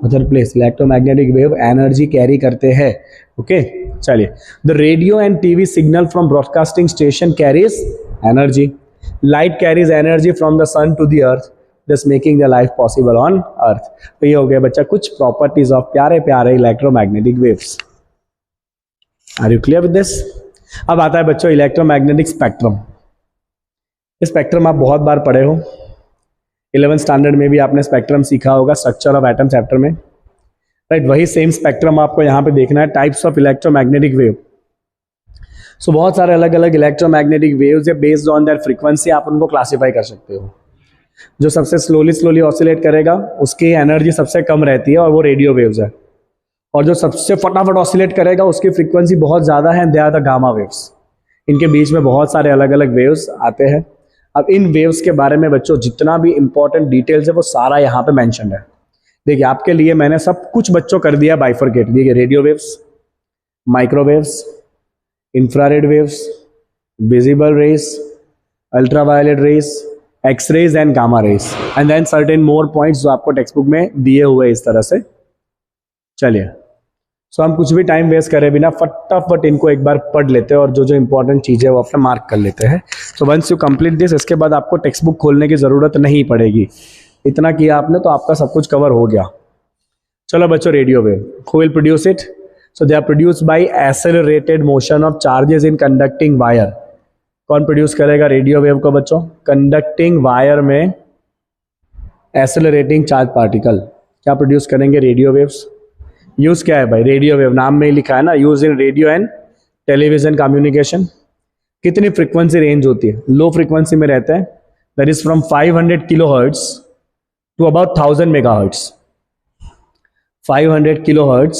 other place। electromagnetic wave energy carry करते हैं। Okay, चलिए, the radio and TV signal from broadcasting station carries energy, light carries energy from the sun to the earth, thus making the life possible on earth। तो ये हो गया बच्चा कुछ properties of प्यारे प्यारे electromagnetic waves. Are you clear with this? अब आता है बच्चों इलेक्ट्रोमैग्नेटिक स्पेक्ट्रम। स्पेक्ट्रम आप बहुत बार पढ़े हो, 11th स्टैंडर्ड में भी आपने स्पेक्ट्रम सीखा होगा, स्ट्रक्चर ऑफ एटम चैप्टर में, राइट। वही सेम स्पेक्ट्रम आपको यहाँ पे देखना है, टाइप्स ऑफ इलेक्ट्रोमैग्नेटिक वेव। सो बहुत सारे अलग अलग इलेक्ट्रोमैग्नेटिक वेव्स है, बेस्ड ऑन देयर फ्रीक्वेंसी आप उनको क्लासीफाई कर सकते हो। जो सबसे स्लोली ऑसिलेट करेगा उसकी एनर्जी सबसे कम रहती है और वो रेडियो वेव्स है, और जो सबसे फटाफट ऑसिलेट करेगा उसकी फ्रीक्वेंसी बहुत ज़्यादा है, they are the gamma waves. इनके बीच में बहुत सारे अलग अलग वेव्स आते हैं। अब इन वेव्स के बारे में बच्चों जितना भी इंपॉर्टेंट डिटेल्स है वो सारा यहाँ पे मेंशन है। देखिए आपके लिए मैंने सब कुछ बच्चों कर दिया बाइफरकेट। देखिए radio waves, microwaves, infrared waves, visible rays, ultraviolet rays, x rays and gamma rays, and then certain more points जो आपको टेक्स्ट बुक में दिए हुए इस तरह से। चलिए, सो हम कुछ भी टाइम वेस्ट करे बिना फटाफट इनको एक बार पढ़ लेते हैं और जो जो इंपॉर्टेंट चीज़ें वो अपने मार्क कर लेते हैं। So once you complete this, इसके बाद आपको टेक्स्ट बुक खोलने की ज़रूरत नहीं पड़ेगी। इतना किया आपने तो आपका सब कुछ कवर हो गया। चलो बच्चों, radio wave, who will produce it? So they are produced by accelerated motion of charges in conducting wire. कौन प्रोड्यूस करेगा रेडियो वेव को बच्चों? कंडक्टिंग वायर में एक्सेलरेटिंग चार्ज पार्टिकल क्या प्रोड्यूस करेंगे? Radio waves. यूज क्या है भाई? रेडियो वेव, नाम में ही लिखा है ना, use in radio and television communication. कितनी फ्रीक्वेंसी रेंज होती है? लो फ्रीक्वेंसी में रहता है, that is from 500 kilohertz to about 1000 megahertz. 500 kilohertz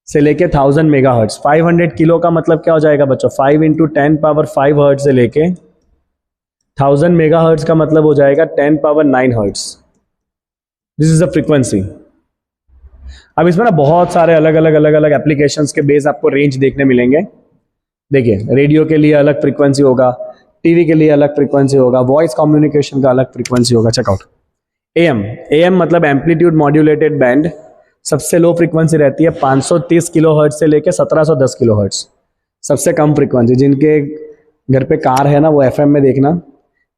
से लेके 1000 मेगाहर्ट्ज। 500 किलो का मतलब क्या हो जाएगा बच्चों? 5 × 10⁵ हर्ट्ज से लेके 1000 मेगाहर्ट्ज का मतलब हो जाएगा 10⁹ hertz. This is the frequency. अब इसमें ना बहुत सारे अलग अलग एप्लीकेशंस के बेस आपको रेंज देखने मिलेंगे। देखिए, रेडियो के लिए अलग फ्रीक्वेंसी होगा, टीवी के लिए अलग फ्रीक्वेंसी होगा, वॉइस कम्युनिकेशन का अलग फ्रीक्वेंसी होगा। चेकआउट एएम मतलब एम्पलीट्यूड मॉड्यूलेटेड बैंड। सबसे लो फ्रीक्वेंसी रहती है 530 किलोहर्ट्ज से लेके 1710 किलोहर्ट्ज। सबसे कम फ्रीक्वेंसी, जिनके घर पे कार है ना, वो एफएम में देखना,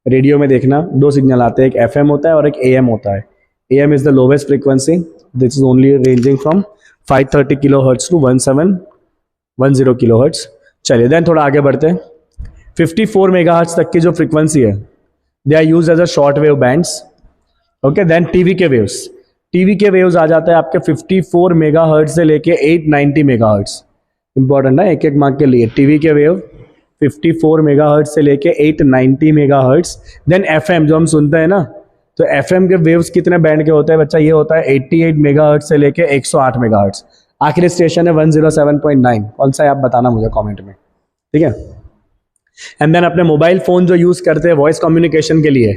रेडियो में देखना, दो सिग्नल आते हैं, एक एफएम होता है और एक एएम होता है। AM is the lowest frequency. This is only ranging from 530 kilohertz to 1710 kilohertz. चलिए देन थोड़ा आगे बढ़ते हैं। 54 मेगाहर्ट्ज तक की जो फ्रीक्वेंसी है, they are use as a short wave bands. Okay, then TV के वेव्स। टीवी के वेव्स आ जाते हैं आपके 54 मेगाहर्ट्ज से लेके 890 मेगाहर्ट्ज। इंपॉर्टेंट है एक एक मार्क के लिए। टीवी के वेव 54 मेगाहर्ट्ज से लेके 890 मेगाहर्ट्ज। देन एफएम जो हम सुनते हैं ना, तो एफएम के वेव्स कितने बैंड के होते हैं बच्चा? ये होता है 88 मेगाहर्ट्ज से लेके 108 मेगाहर्ट्ज। आखिरी स्टेशन है 107.9। कौन सा है आप बताना मुझे कमेंट में, ठीक है। एंड देन अपने मोबाइल फोन जो यूज करते हैं वॉइस कम्युनिकेशन के लिए,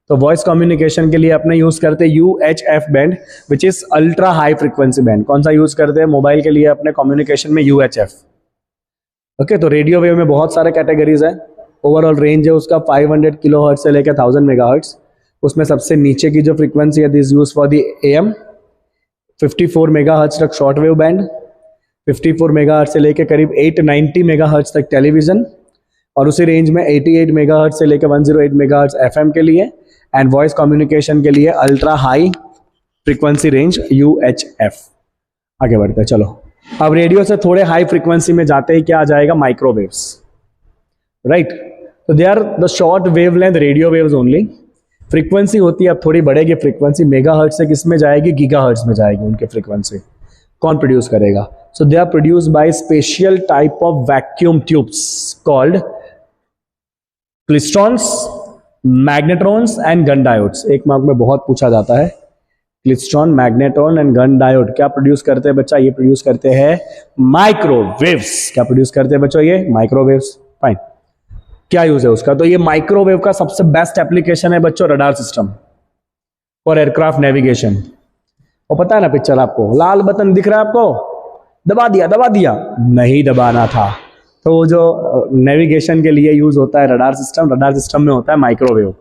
तो वॉइस कम्युनिकेशन के लिए अपने यूज करते हैं UHF band, which is ultra high frequency band. कौन सा यूज करते हैं मोबाइल के लिए अपने कम्युनिकेशन में? UHF। ओके, तो रेडियो वेव में बहुत सारे कैटेगरीज है। ओवरऑल रेंज है उसका 500 किलोहर्ट्ज से लेकर 1000 मेगाहर्ट्ज। उसमें सबसे नीचे की जो फ्रीक्वेंसी है, this use for the AM। 54 megahertz तक शॉर्ट वेव बैंड, 54 मेगाहर्ट्ज से लेकर करीब 890 मेगाहर्ट्ज तक टेलीविजन, और उसी रेंज में 88 मेगाहर्ट्ज से लेकर 108 मेगाहर्ट्ज FM के लिए, एंड वॉइस कम्युनिकेशन के लिए ultra high frequency range UHF। आगे बढ़ते हैं, चलो अब रेडियो से थोड़े हाई फ्रीक्वेंसी में जाते ही क्या आ जाएगा? Microwaves, right. तो they are the short wavelength radio waves only. Frequency होती है अब थोड़ी बढ़ेगी फ्रीक्वेंसी, मेगाहर्ट्ज से किस में जाएगी? गीगाहर्ट्ज में जाएगी उनके फ्रीक्वेंसी। कौन प्रोड्यूस करेगा? So they are produce by special type of vacuum tubes called klystrons, magnetrons and gun diodes. एक मार्क में बहुत पूछा जाता है। Klystron, magnetron and gun diode क्या प्रोड्यूस करते हैं बच्चा? ये प्रोड्यूस करते हैं माइक्रोवेव्स। क्या प्रोड्यूस करते हैं बच्चों? ये माइक्रोवेव्स। फाइन, क्या यूज है उसका? तो ये माइक्रोवेव का सबसे बेस्ट एप्लीकेशन है बच्चों radar system for aircraft navigation. और पता है ना पिक्चर आपको, लाल बटन दिख रहा है आपको, दबा दिया, नहीं दबाना था। तो वो जो नेविगेशन के लिए यूज होता है रडार सिस्टम में होता है microwave.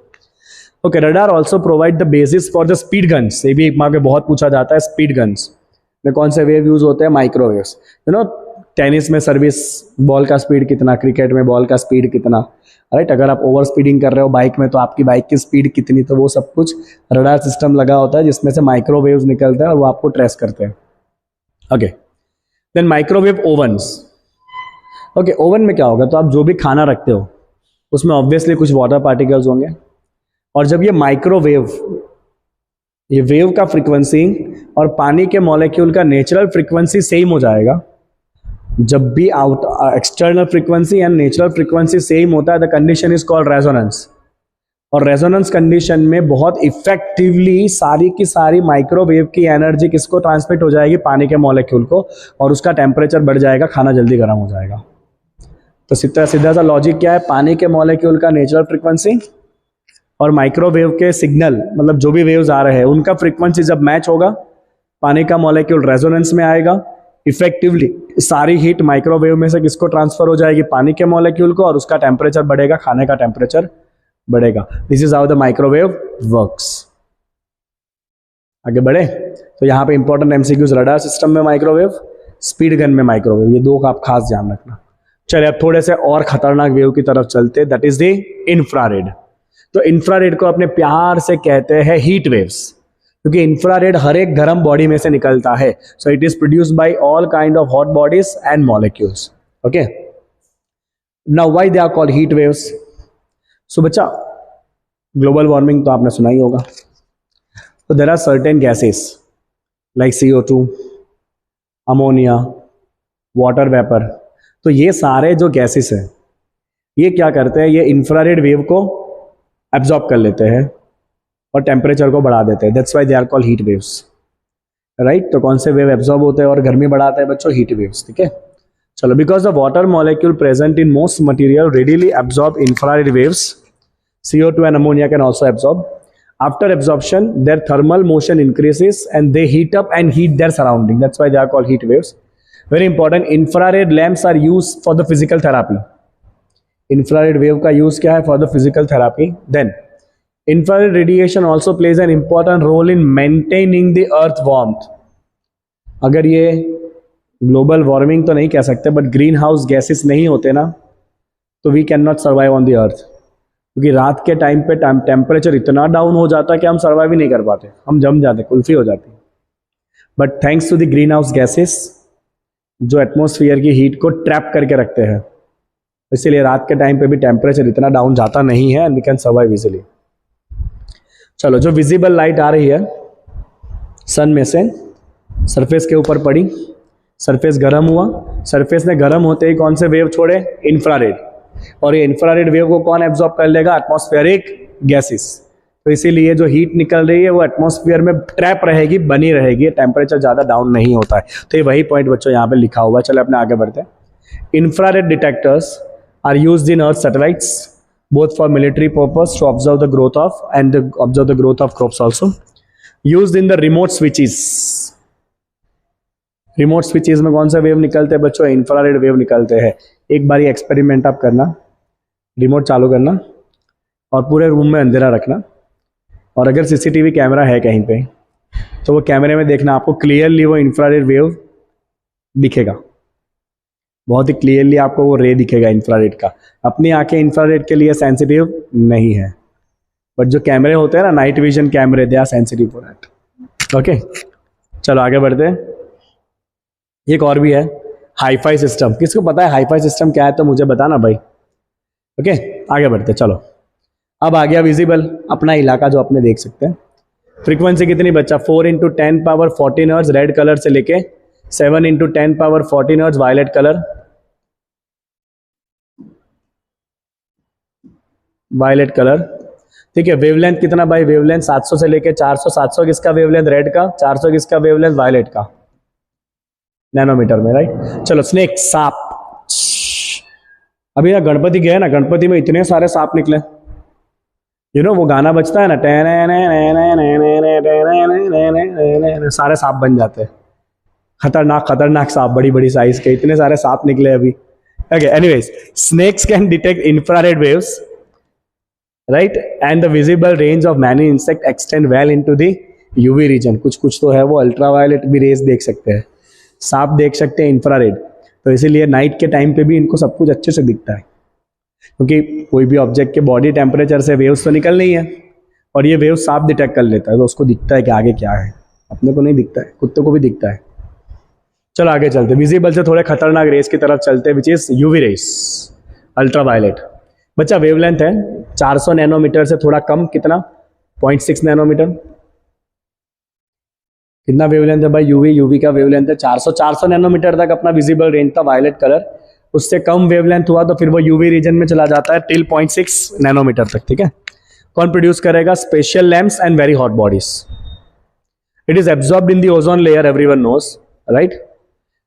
Okay, radar also provide the basis for the speed guns. ये भी एक मार्क में बहुत पूछा जाता है। स्पीड गन्स में कौन से वेव यूज होते हैं? माइक्रोवेव्स। यू नो, टेनिस में सर्विस बॉल का स्पीड कितना, क्रिकेट में बॉल का स्पीड कितना, राइट। अगर आप ओवर स्पीडिंग कर रहे हो बाइक में, तो आपकी बाइक की स्पीड कितनी, तो वो सब कुछ रडार सिस्टम लगा होता है, जिसमें से माइक्रोवेव्स निकलते हैं और वो आपको ट्रेस करते हैं। Okay, then microwave ovens. Okay, oven में क्या होगा? तो आप जो भी खाना रखते हो उसमें ऑब्वियसली कुछ वाटर पार्टिकल्स होंगे, और जब ये माइक्रोवेव, ये वेव का फ्रीक्वेंसी और पानी के मॉलिक्यूल का नेचुरल फ्रीक्वेंसी सेम हो जाएगा। जब भी out external frequency and natural frequency same होता है, the condition is called resonance. और रेजोनेंस कंडीशन में बहुत इफेक्टिवली सारी की सारी माइक्रोवेव की एनर्जी किसको ट्रांसमिट हो जाएगी? पानी के मॉलिक्यूल को, और उसका टेम्परेचर बढ़ जाएगा, खाना जल्दी गर्म हो जाएगा। तो सीधा सा लॉजिक क्या है? पानी के मॉलिक्यूल का नेचुरल फ्रीक्वेंसी और माइक्रोवेव के सिग्नल, मतलब जो भी वेव्स आ रहे हैं उनका फ्रीक्वेंसी जब मैच होगा, पानी का मॉलिक्यूल रेजोनेंस में आएगा, इफेक्टिवली सारी हीट माइक्रोवेव में से किसको ट्रांसफर हो जाएगी? पानी के मॉलिक्यूल को, और उसका टेम्परेचर बढ़ेगा, खाने का टेम्परेचर बढ़ेगा। This is how the microwave works. आगे बढ़े तो यहाँ पे इंपॉर्टेंट एमसीक्यूज, रडार सिस्टम में माइक्रोवेव, स्पीड गन में माइक्रोवेव, ये दो का आप खास ध्यान रखना। चलिए अब थोड़े से और खतरनाक वेव की तरफ चलते, दैट इज द इंफ्रारेड। तो इंफ्रारेड को अपने प्यार से कहते हैं हीट वेव्स। क्योंकि इंफ्रारेड हर एक गर्म बॉडी में से निकलता है. So it is produced by all kind of hot bodies and molecules. Okay, now why they are called heat waves. So बच्चा, ग्लोबल वार्मिंग तो आपने सुना ही होगा. तो there are certain gases like CO2, ammonia, water vapour. तो ये सारे जो गैसेस हैं, ये क्या करते हैं, ये इंफ्रारेड वेव को एब्जॉर्ब कर लेते हैं और टेम्परेचर को बढ़ा देते हैं. That's why they are called heat waves, right. तो कौन से वेव एब्जॉर्ब होते हैं और गर्मी बढ़ाते हैं बच्चों? Heat waves. ठीक है, चलो. Because the water molecule present in most material readily absorb infrared waves. CO2 and ammonia can also absorb. After absorption, their thermal motion increases and they heat up and heat their surrounding. That's why they are called heat waves. Very important. Infrared lamps are used for the physical therapy. Infrared wave का use क्या है? For the physical therapy. Then, infrared radiation also plays an important role in maintaining the earth warmth. अगर ये global warming तो नहीं कह सकते, but green house gases नहीं होते ना, तो we can not survive on the earth. क्योंकि रात के टाइम पे टेम्परेचर इतना डाउन हो जाता है कि हम सर्वाइव ही नहीं कर पाते, हम जम जाते, कुल्फी हो जाती. But thanks to the green house gases जो एटमॉस्फेयर की हीट को ट्रैप करके रखते हैं, इसीलिए रात के टाइम पे भी टेम्परेचर इतना डाउन जाता नहीं है and we can survive easily. चलो, जो विजिबल लाइट आ रही है सन में से सरफेस के ऊपर पड़ी, सरफेस गर्म हुआ, सरफेस ने गर्म होते ही कौन से वेव छोड़े? इंफ्रारेड. और ये इंफ्रारेड वेव को कौन एब्जॉर्ब कर लेगा? Atmospheric gases. तो इसीलिए जो हीट निकल रही है वो एटमॉस्फेयर में ट्रैप रहेगी, बनी रहेगी, टेम्परेचर ज़्यादा डाउन नहीं होता है. तो ये वही पॉइंट बच्चों यहाँ पे लिखा हुआ है. चलो अपने आगे बढ़ते हैं. Infrared detectors are used in earth satellites both for military purpose to observe the growth of and observe the growth of crops also. Used in the remote switches. Remote switches में कौन सा वेव निकलते हैं बच्चों? Infrared wave निकलते हैं. एक बार ये एक्सपेरिमेंट आप करना, रिमोट चालू करना और पूरे रूम में अंधेरा रखना, और अगर CCTV कैमरा है कहीं पे तो वो कैमरे में देखना, आपको क्लियरली वो इंफ्रारेड वेव दिखेगा. बहुत ही क्लियरली आपको वो रे दिखेगा इंफ्रारेड का. अपनी आंखें इंफ्रारेड के लिए सेंसिटिव नहीं है, बट जो कैमरे होते हैं ना, नाइट विजन कैमरे, they are sensitive for that. Okay, चलो आगे बढ़ते हैं. एक और भी है, हाईफाई सिस्टम. किसको पता है हाईफाई सिस्टम क्या है? तो मुझे बताना भाई. ओके, आगे बढ़ते हैं. चलो, अब आ गया विजिबल, अपना इलाका जो अपने देख सकते हैं. फ्रीक्वेंसी कितनी बच्चा? 4 × 10⁻14 हर्ट्ज रेड कलर से लेके 7 × 10⁻14 hertz violet colour. Violet colour, ठीक है. वेवलेंथ कितना भाई? वेवलेंथ 700 से लेके 400. 700 किसका वेवलेंथ? रेड का. 400 किसका वेवलेंथ? वायलेट का, नैनोमीटर में, राइट. चलो, स्नेक, सांप. अभी ना गणपति गए ना, गणपति में इतने सारे सांप निकले. वो गाना बजता है ना, सारे सांप बन जाते हैं. खतरनाक खतरनाक सांप, बड़ी बड़ी साइज के, इतने सारे सांप निकले अभी. Okay, anyways, snakes can detect infrared waves, right, and the visible range of many insect extend well into the UV region. कुछ तो है वो अल्ट्रावायलेट भी रेज देख सकते हैं, सांप देख सकते हैं इंफ्रारेड. तो इसीलिए नाइट के टाइम पे भी इनको सब कुछ अच्छे से दिखता है, क्योंकि कोई भी ऑब्जेक्ट के बॉडी टेम्परेचर से वेव्स तो निकल नहीं है, और ये वेव सांप डिटेक्ट कर लेता है, तो उसको दिखता है कि आगे क्या है. अपने को नहीं दिखता है, कुत्तों को भी दिखता है. चलो आगे चलते, विजिबल से थोड़े खतरनाक रेस की तरफ चलते हैं, which is UV rays, ultraviolet. बच्चा वेवलेंथ है 400 नैनोमीटर से थोड़ा कम, कितना? 0.6 नैनोमीटर. कितना वेवलेंथ है भाई? यूवी का वेवलेंथ है 400 नैनोमीटर तक अपना विजिबल रेंज था वायलेट कलर. उससे कम वेवलेंथ हुआ तो फिर वो यूवी रीजन में चला जाता है टिल 0.6 नैनोमीटर तक. ठीक है. कौन प्रोड्यूस करेगा? Special lamps and very hot bodies. It is absorbed in the ozone layer, everyone knows, right.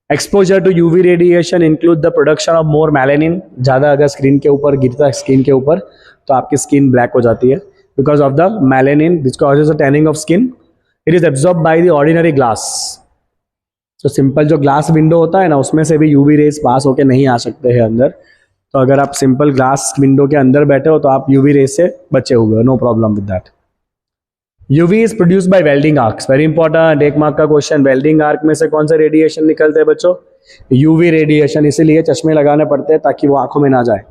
Exposure to UV radiation include the production of more melanin. ज़्यादा अगर स्क्रीन के ऊपर गिरता है, स्किन के ऊपर, तो आपकी स्किन ब्लैक हो जाती है because of the melanin which causes the tanning of skin. It is absorb by the ordinary glass. तो सिंपल जो ग्लास विंडो होता है ना, उसमें से भी यूवी रेज पास होके नहीं आ सकते हैं अंदर. तो अगर आप सिंपल ग्लास विंडो के अंदर बैठे हो तो आप यूवी रेज से बचे हुए, no problem with that. UV is produced by welding arcs. Very important, 1 mark का क्वेश्चन. वेल्डिंग आर्क में से कौन से रेडिएशन निकलते हैं बच्चों? UV radiation. इसीलिए चश्मे लगाने पड़ते हैं ताकि वो आंखों में ना जाए.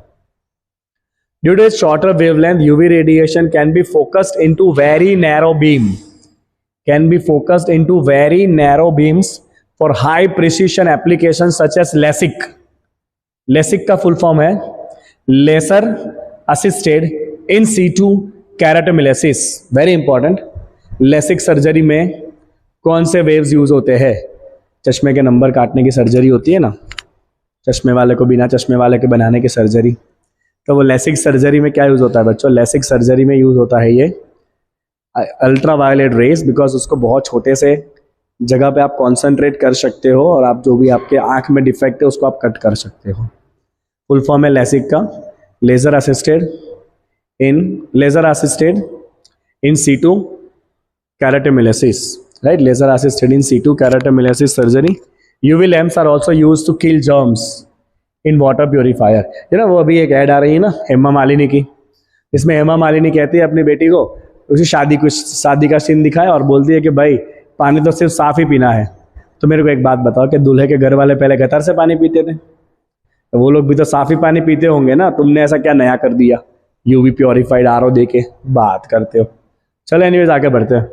Due to its shorter wavelength, UV radiation can be focused into very narrow beam. can be focused into very narrow beams for high precision applications such as LASIK. LASIK का फुल फॉर्म है laser assisted in situ keratomileusis. Very important. LASIK surgery में कौन से waves use होते हैं? चश्मे के number काटने की सर्जरी होती है ना, चश्मे वाले को बिना चश्मे वाले के बनाने की सर्जरी, तो वो LASIK सर्जरी में क्या यूज होता है बच्चों? LASIK सर्जरी में यूज होता है ये अल्ट्रा वायलेट रेज, बिकॉज उसको बहुत छोटे से जगह पे आप कॉन्सेंट्रेट कर सकते हो और आप जो भी आपके आंख में डिफेक्ट है उसको आप कट कर सकते हो. फुल फॉर्म है LASIK का laser assisted in situ keratomileusis, right? Laser assisted in situ keratomileusis surgery. UV lamps are also used to kill germs in water purifier. ये ना वो अभी एक ऐड आ रही है ना हेमा मालिनी की, इसमें हेमा मालिनी कहती है अपनी बेटी को, उसे शादी का सीन दिखाया और बोलती है कि भाई पानी तो सिर्फ साफ ही पीना है. तो मेरे को एक बात बताओ कि दूल्हे के घर वाले पहले गटर से पानी पीते थे, तो वो लोग भी तो साफ ही पानी पीते होंगे ना. तुमने ऐसा क्या नया कर दिया UV प्योरीफाइड RO दे के बात करते हो. चलो एनीवेज आगे बढ़ते हैं.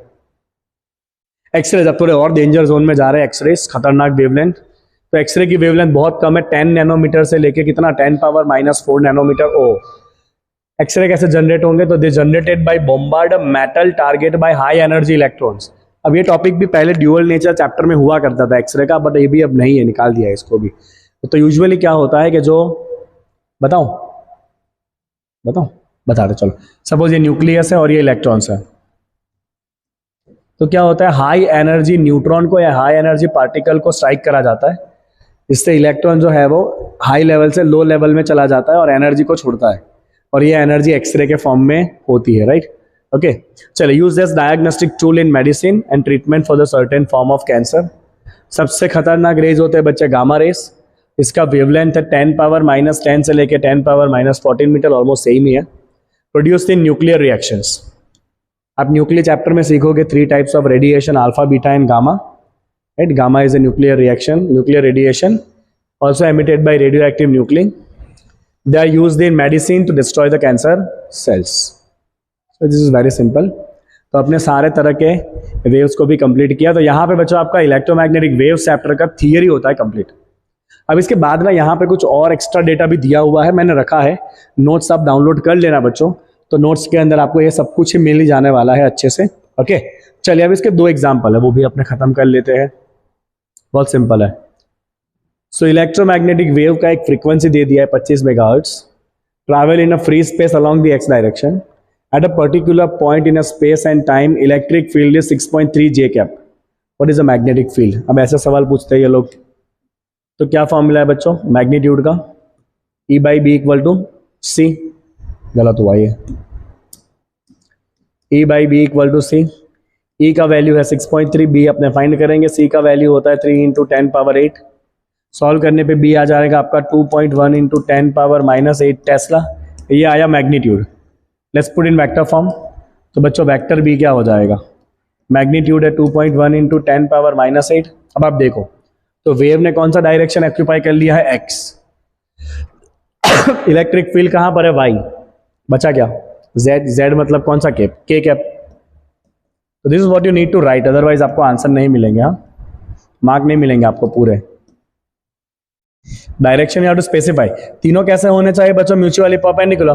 एक्सरे, जब थोड़े और डेंजर जोन में जा रहे हैं, एक्सरेज खतरनाक वेवलेंथ. तो एक्सरे की वेवलेंथ बहुत कम है, 10 नैनोमीटर से लेके कितना 10⁻⁻⁴ नैनोमीटर. ओ एक्सरे कैसे जनरेट होंगे? तो they generated by bombard metal target by high energy electrons. अब ये टॉपिक भी पहले ड्यूअल नेचर चैप्टर में हुआ करता था एक्सरे का, बट ये भी अब नहीं है, निकाल दिया है इसको भी. तो यूजुअली क्या होता है कि जो बताओ बता दो. चलो सपोज ये न्यूक्लियस है और ये इलेक्ट्रॉन्स है, तो क्या होता है हाई एनर्जी न्यूट्रॉन को या हाई एनर्जी पार्टिकल को स्ट्राइक करा जाता है. इससे इलेक्ट्रॉन जो है वो हाई लेवल से लो लेवल में चला जाता है और एनर्जी को छोड़ता है, और ये एनर्जी एक्सरे के फॉर्म में होती है, राइट? ओके चलो. Use as diagnostic tool in medicine and treatment for the certain form of cancer. सबसे खतरनाक रेज होते हैं बच्चे गामा रेस. इसका वेवलेंथ है 10⁻⁻10 से लेके 10⁻⁻14 मीटर, ऑलमोस्ट सेम ही है. Produced in nuclear reactions. आप न्यूक्लियर चैप्टर में सीखोगे 3 types of radiation, alpha, beta and gamma, right? Gamma is a nuclear reaction, nuclear radiation, also emitted by radioactive nuclei. They are used in medicine to destroy the cancer cells. So this is very simple. तो अपने सारे तरह के waves को भी complete किया. तो यहाँ पे बच्चों आपका इलेक्ट्रोमैग्नेटिक वेव चैप्टर का थियरी होता है कंप्लीट. अब इसके बाद ना यहाँ पे कुछ और एक्स्ट्रा डेटा भी दिया हुआ है, मैंने रखा है. नोट्स आप डाउनलोड कर लेना बच्चों, तो नोट्स के अंदर आपको ये सब कुछ ही मिल ही जाने वाला है अच्छे से. ओके चलिए अब इसके 2 एग्जाम्पल है, वो भी अपने खत्म कर लेते हैं. बहुत सिंपल है. सो इलेक्ट्रोमैग्नेटिक वेव का एक फ्रीक्वेंसी दे दिया है 25 megahertz. Travel in a free space along the x direction at a particular point in a space and time. Electric field is 6.3 J cap. What is a magnetic field? अब ऐसे सवाल पूछते हैं ये लोग. तो क्या फॉर्मूला है बच्चों मैग्नीट्यूड का? E/B = C. गलत हुआ ये. E/B = C. E का वैल्यू है 6.3, B अपने फाइंड करेंगे. C का वैल्यू होता है 3 × 10⁸. सॉल्व करने पे B आ जाएगा आपका 2.1 × 10⁻⁻8 टेस्ला. ये आया magnitude. Let's put in vector form. तो बच्चों वेक्टर B क्या हो जाएगा? मैग्नीट्यूड है 2.1 × 10⁻⁻8. अब आप देखो तो वेव ने कौन सा डायरेक्शन ऑक्यूपाई कर लिया है? X. इलेक्ट्रिक फील्ड कहां पर है? Y. बचा क्या? Z मतलब कौन सा कैप? K cap. तो this is what you need to write, otherwise आपको आंसर नहीं मिलेंगे. हाँ मार्क नहीं मिलेंगे आपको पूरे. डायरेक्शन या टू स्पेसिफाई. तीनों कैसे होने चाहिए बच्चों? Mutually perpendicular.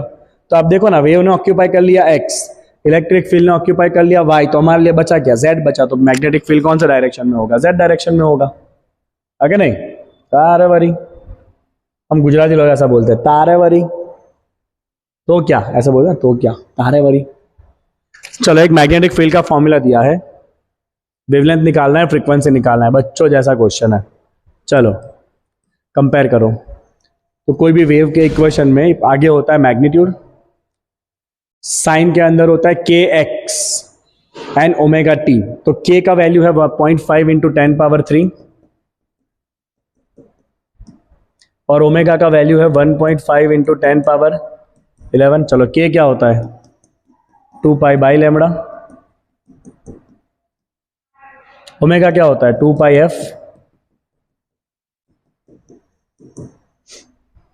तो आप देखो ना वेव ने ऑक्यूपाई कर लिया X, इलेक्ट्रिक फील्ड ने ऑक्यूपाई कर लिया Y, तो हमारे लिए बचा क्या? Z बचा. तो मैग्नेटिक फील्ड कौन सा डायरेक्शन में होगा? Z डायरेक्शन में होगा. आगे नहीं तारेवरी, हम गुजराती लोग ऐसा बोलते हैं तारेवरी. तो क्या ऐसा बोलते हैं? तो क्या तारेवरी. चलो एक मैग्नेटिक फील्ड का फॉर्मूला दिया है, वेवलेंथ निकालना है, फ्रीक्वेंसी निकालना है. बच्चों जैसा क्वेश्चन है. चलो कंपेयर करो. तो कोई भी वेव के इक्वेशन में आगे होता है मैग्नीट्यूड, साइन के अंदर होता है kx एंड ओमेगा टी. तो k का वैल्यू है 0.5 × 10⁻³ और ओमेगा का वैल्यू है 1.5 × 10⁻11. चलो k क्या होता है? 2π/λ. ओमेगा क्या होता है? 2πf.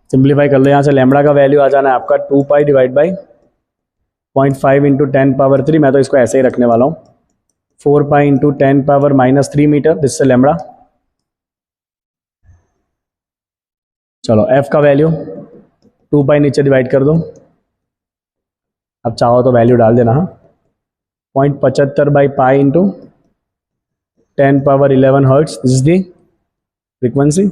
सिंप्लीफाई कर लो, यहां से लैम्बडा का वैल्यू आ जाना है आपका 2π / 0.5 × 10⁻³ मैं तो इसको ऐसे ही रखने वाला हूं. 4 पाई इंटू 10⁻³ मीटर, दिस से लैम्बडा। चलो एफ का वैल्यू 2 पाई नीचे डिवाइड कर दो, अब चाहो तो वैल्यू डाल देना। 0.75/π into 10⁻11 hertz, this is the frequency.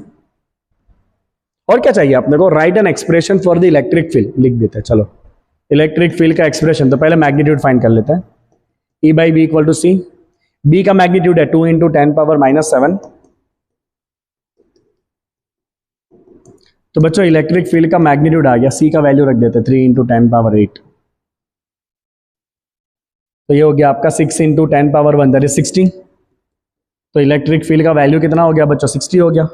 और क्या चाहिए अपने को? Write an expression for the electric field, लिख देते हैं। चलो इलेक्ट्रिक फील्ड का एक्सप्रेशन, तो पहले मैग्नीट्यूड फाइंड कर लेते हैं। E/B = C। B का मैग्नीट्यूड है 2 × 10⁻⁷। तो बच्चों इलेक्ट्रिक फील्ड का मैग्नीट्यूड आ गया, C का वैल्यू रख देते हैं 3 × 10⁸। तो ये हो गया आपका 6 × 10⁻1 दैट इज 60। तो इलेक्ट्रिक फील्ड का वैल्यू कितना हो गया बच्चों? 60 हो गया।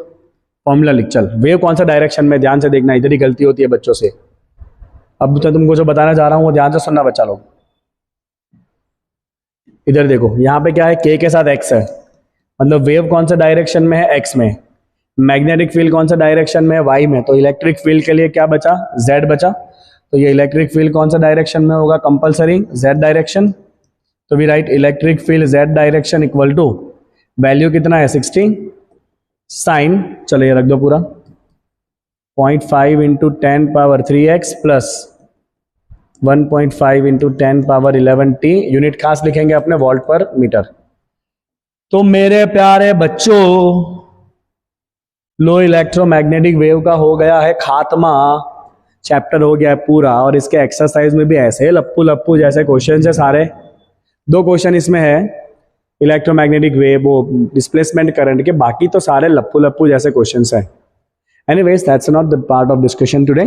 फॉर्मूला लिख चल। वेव कौन सा डायरेक्शन में, ध्यान से देखना, इधर ही गलती होती है बच्चों से। अब तो तुमको जो बताना जा रहा हूँ वो ध्यान से सुनना बच्चा लोग। इधर देखो, यहाँ पे क्या है, K के साथ X है, मतलब वेव कौन सा डायरेक्शन में है? X में। मैग्नेटिक फील्ड कौन सा डायरेक्शन में है? Y में। तो इलेक्ट्रिक फील्ड के लिए क्या बचा? Z बचा। तो ये इलेक्ट्रिक फील्ड कौन सा डायरेक्शन में होगा? Compulsory Z direction. तो we write electric field Z direction equal to value कितना है? 60 साइन, चलो ये रख दो पूरा, 0.5 × 10⁻³ प्लस 1.5 × 10⁻11t, यूनिट खास लिखेंगे अपने वोल्ट पर मीटर। तो मेरे प्यारे बच्चों, लो इलेक्ट्रोमैग्नेटिक वेव का हो गया है खात्मा, चैप्टर हो गया है पूरा। और इसके एक्सरसाइज में भी ऐसे लप्पू लप्पू जैसे क्वेश्चन है सारे। 2 क्वेश्चन इसमें है इलेक्ट्रोमैग्नेटिक वेव, वो डिस्प्लेसमेंट करंट के, बाकी तो सारे लप्पू लप्पू जैसे क्वेश्चंस हैं। Anyways that's not the part of discussion today,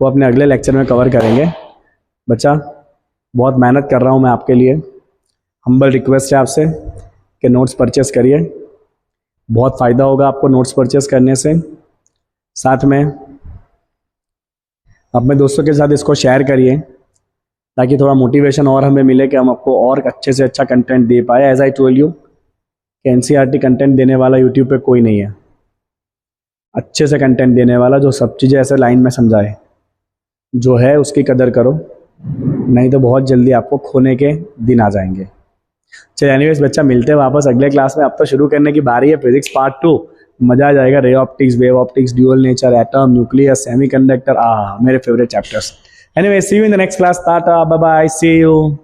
वो अपने अगले लेक्चर में कवर करेंगे। बच्चा बहुत मेहनत कर रहा हूँ मैं आपके लिए, हम्बल रिक्वेस्ट है आपसे कि नोट्स परचेस करिए, बहुत फ़ायदा होगा आपको नोट्स परचेस करने से। साथ में अपने दोस्तों के साथ इसको शेयर करिए ताकि थोड़ा मोटिवेशन और हमें मिले कि हम आपको और अच्छे से अच्छा कंटेंट दे पाए। एज आई टोल्ड यू कि NCERT कंटेंट देने वाला यूट्यूब पे कोई नहीं है, अच्छे से कंटेंट देने वाला, जो सब चीज़ें ऐसे लाइन में समझाए। जो है उसकी कदर करो, नहीं तो बहुत जल्दी आपको खोने के दिन आ जाएंगे। चलिए एनीवेज बच्चा, मिलते हैं वापस अगले क्लास में। अब तो शुरू करने की बारी है फिजिक्स पार्ट 2, मजा आ जाएगा। Ray optics, wave optics, dual nature, atom, nucleus, semiconductor, मेरे favourite chapters. Anyway see you in the next class. Tata, bye bye, see you.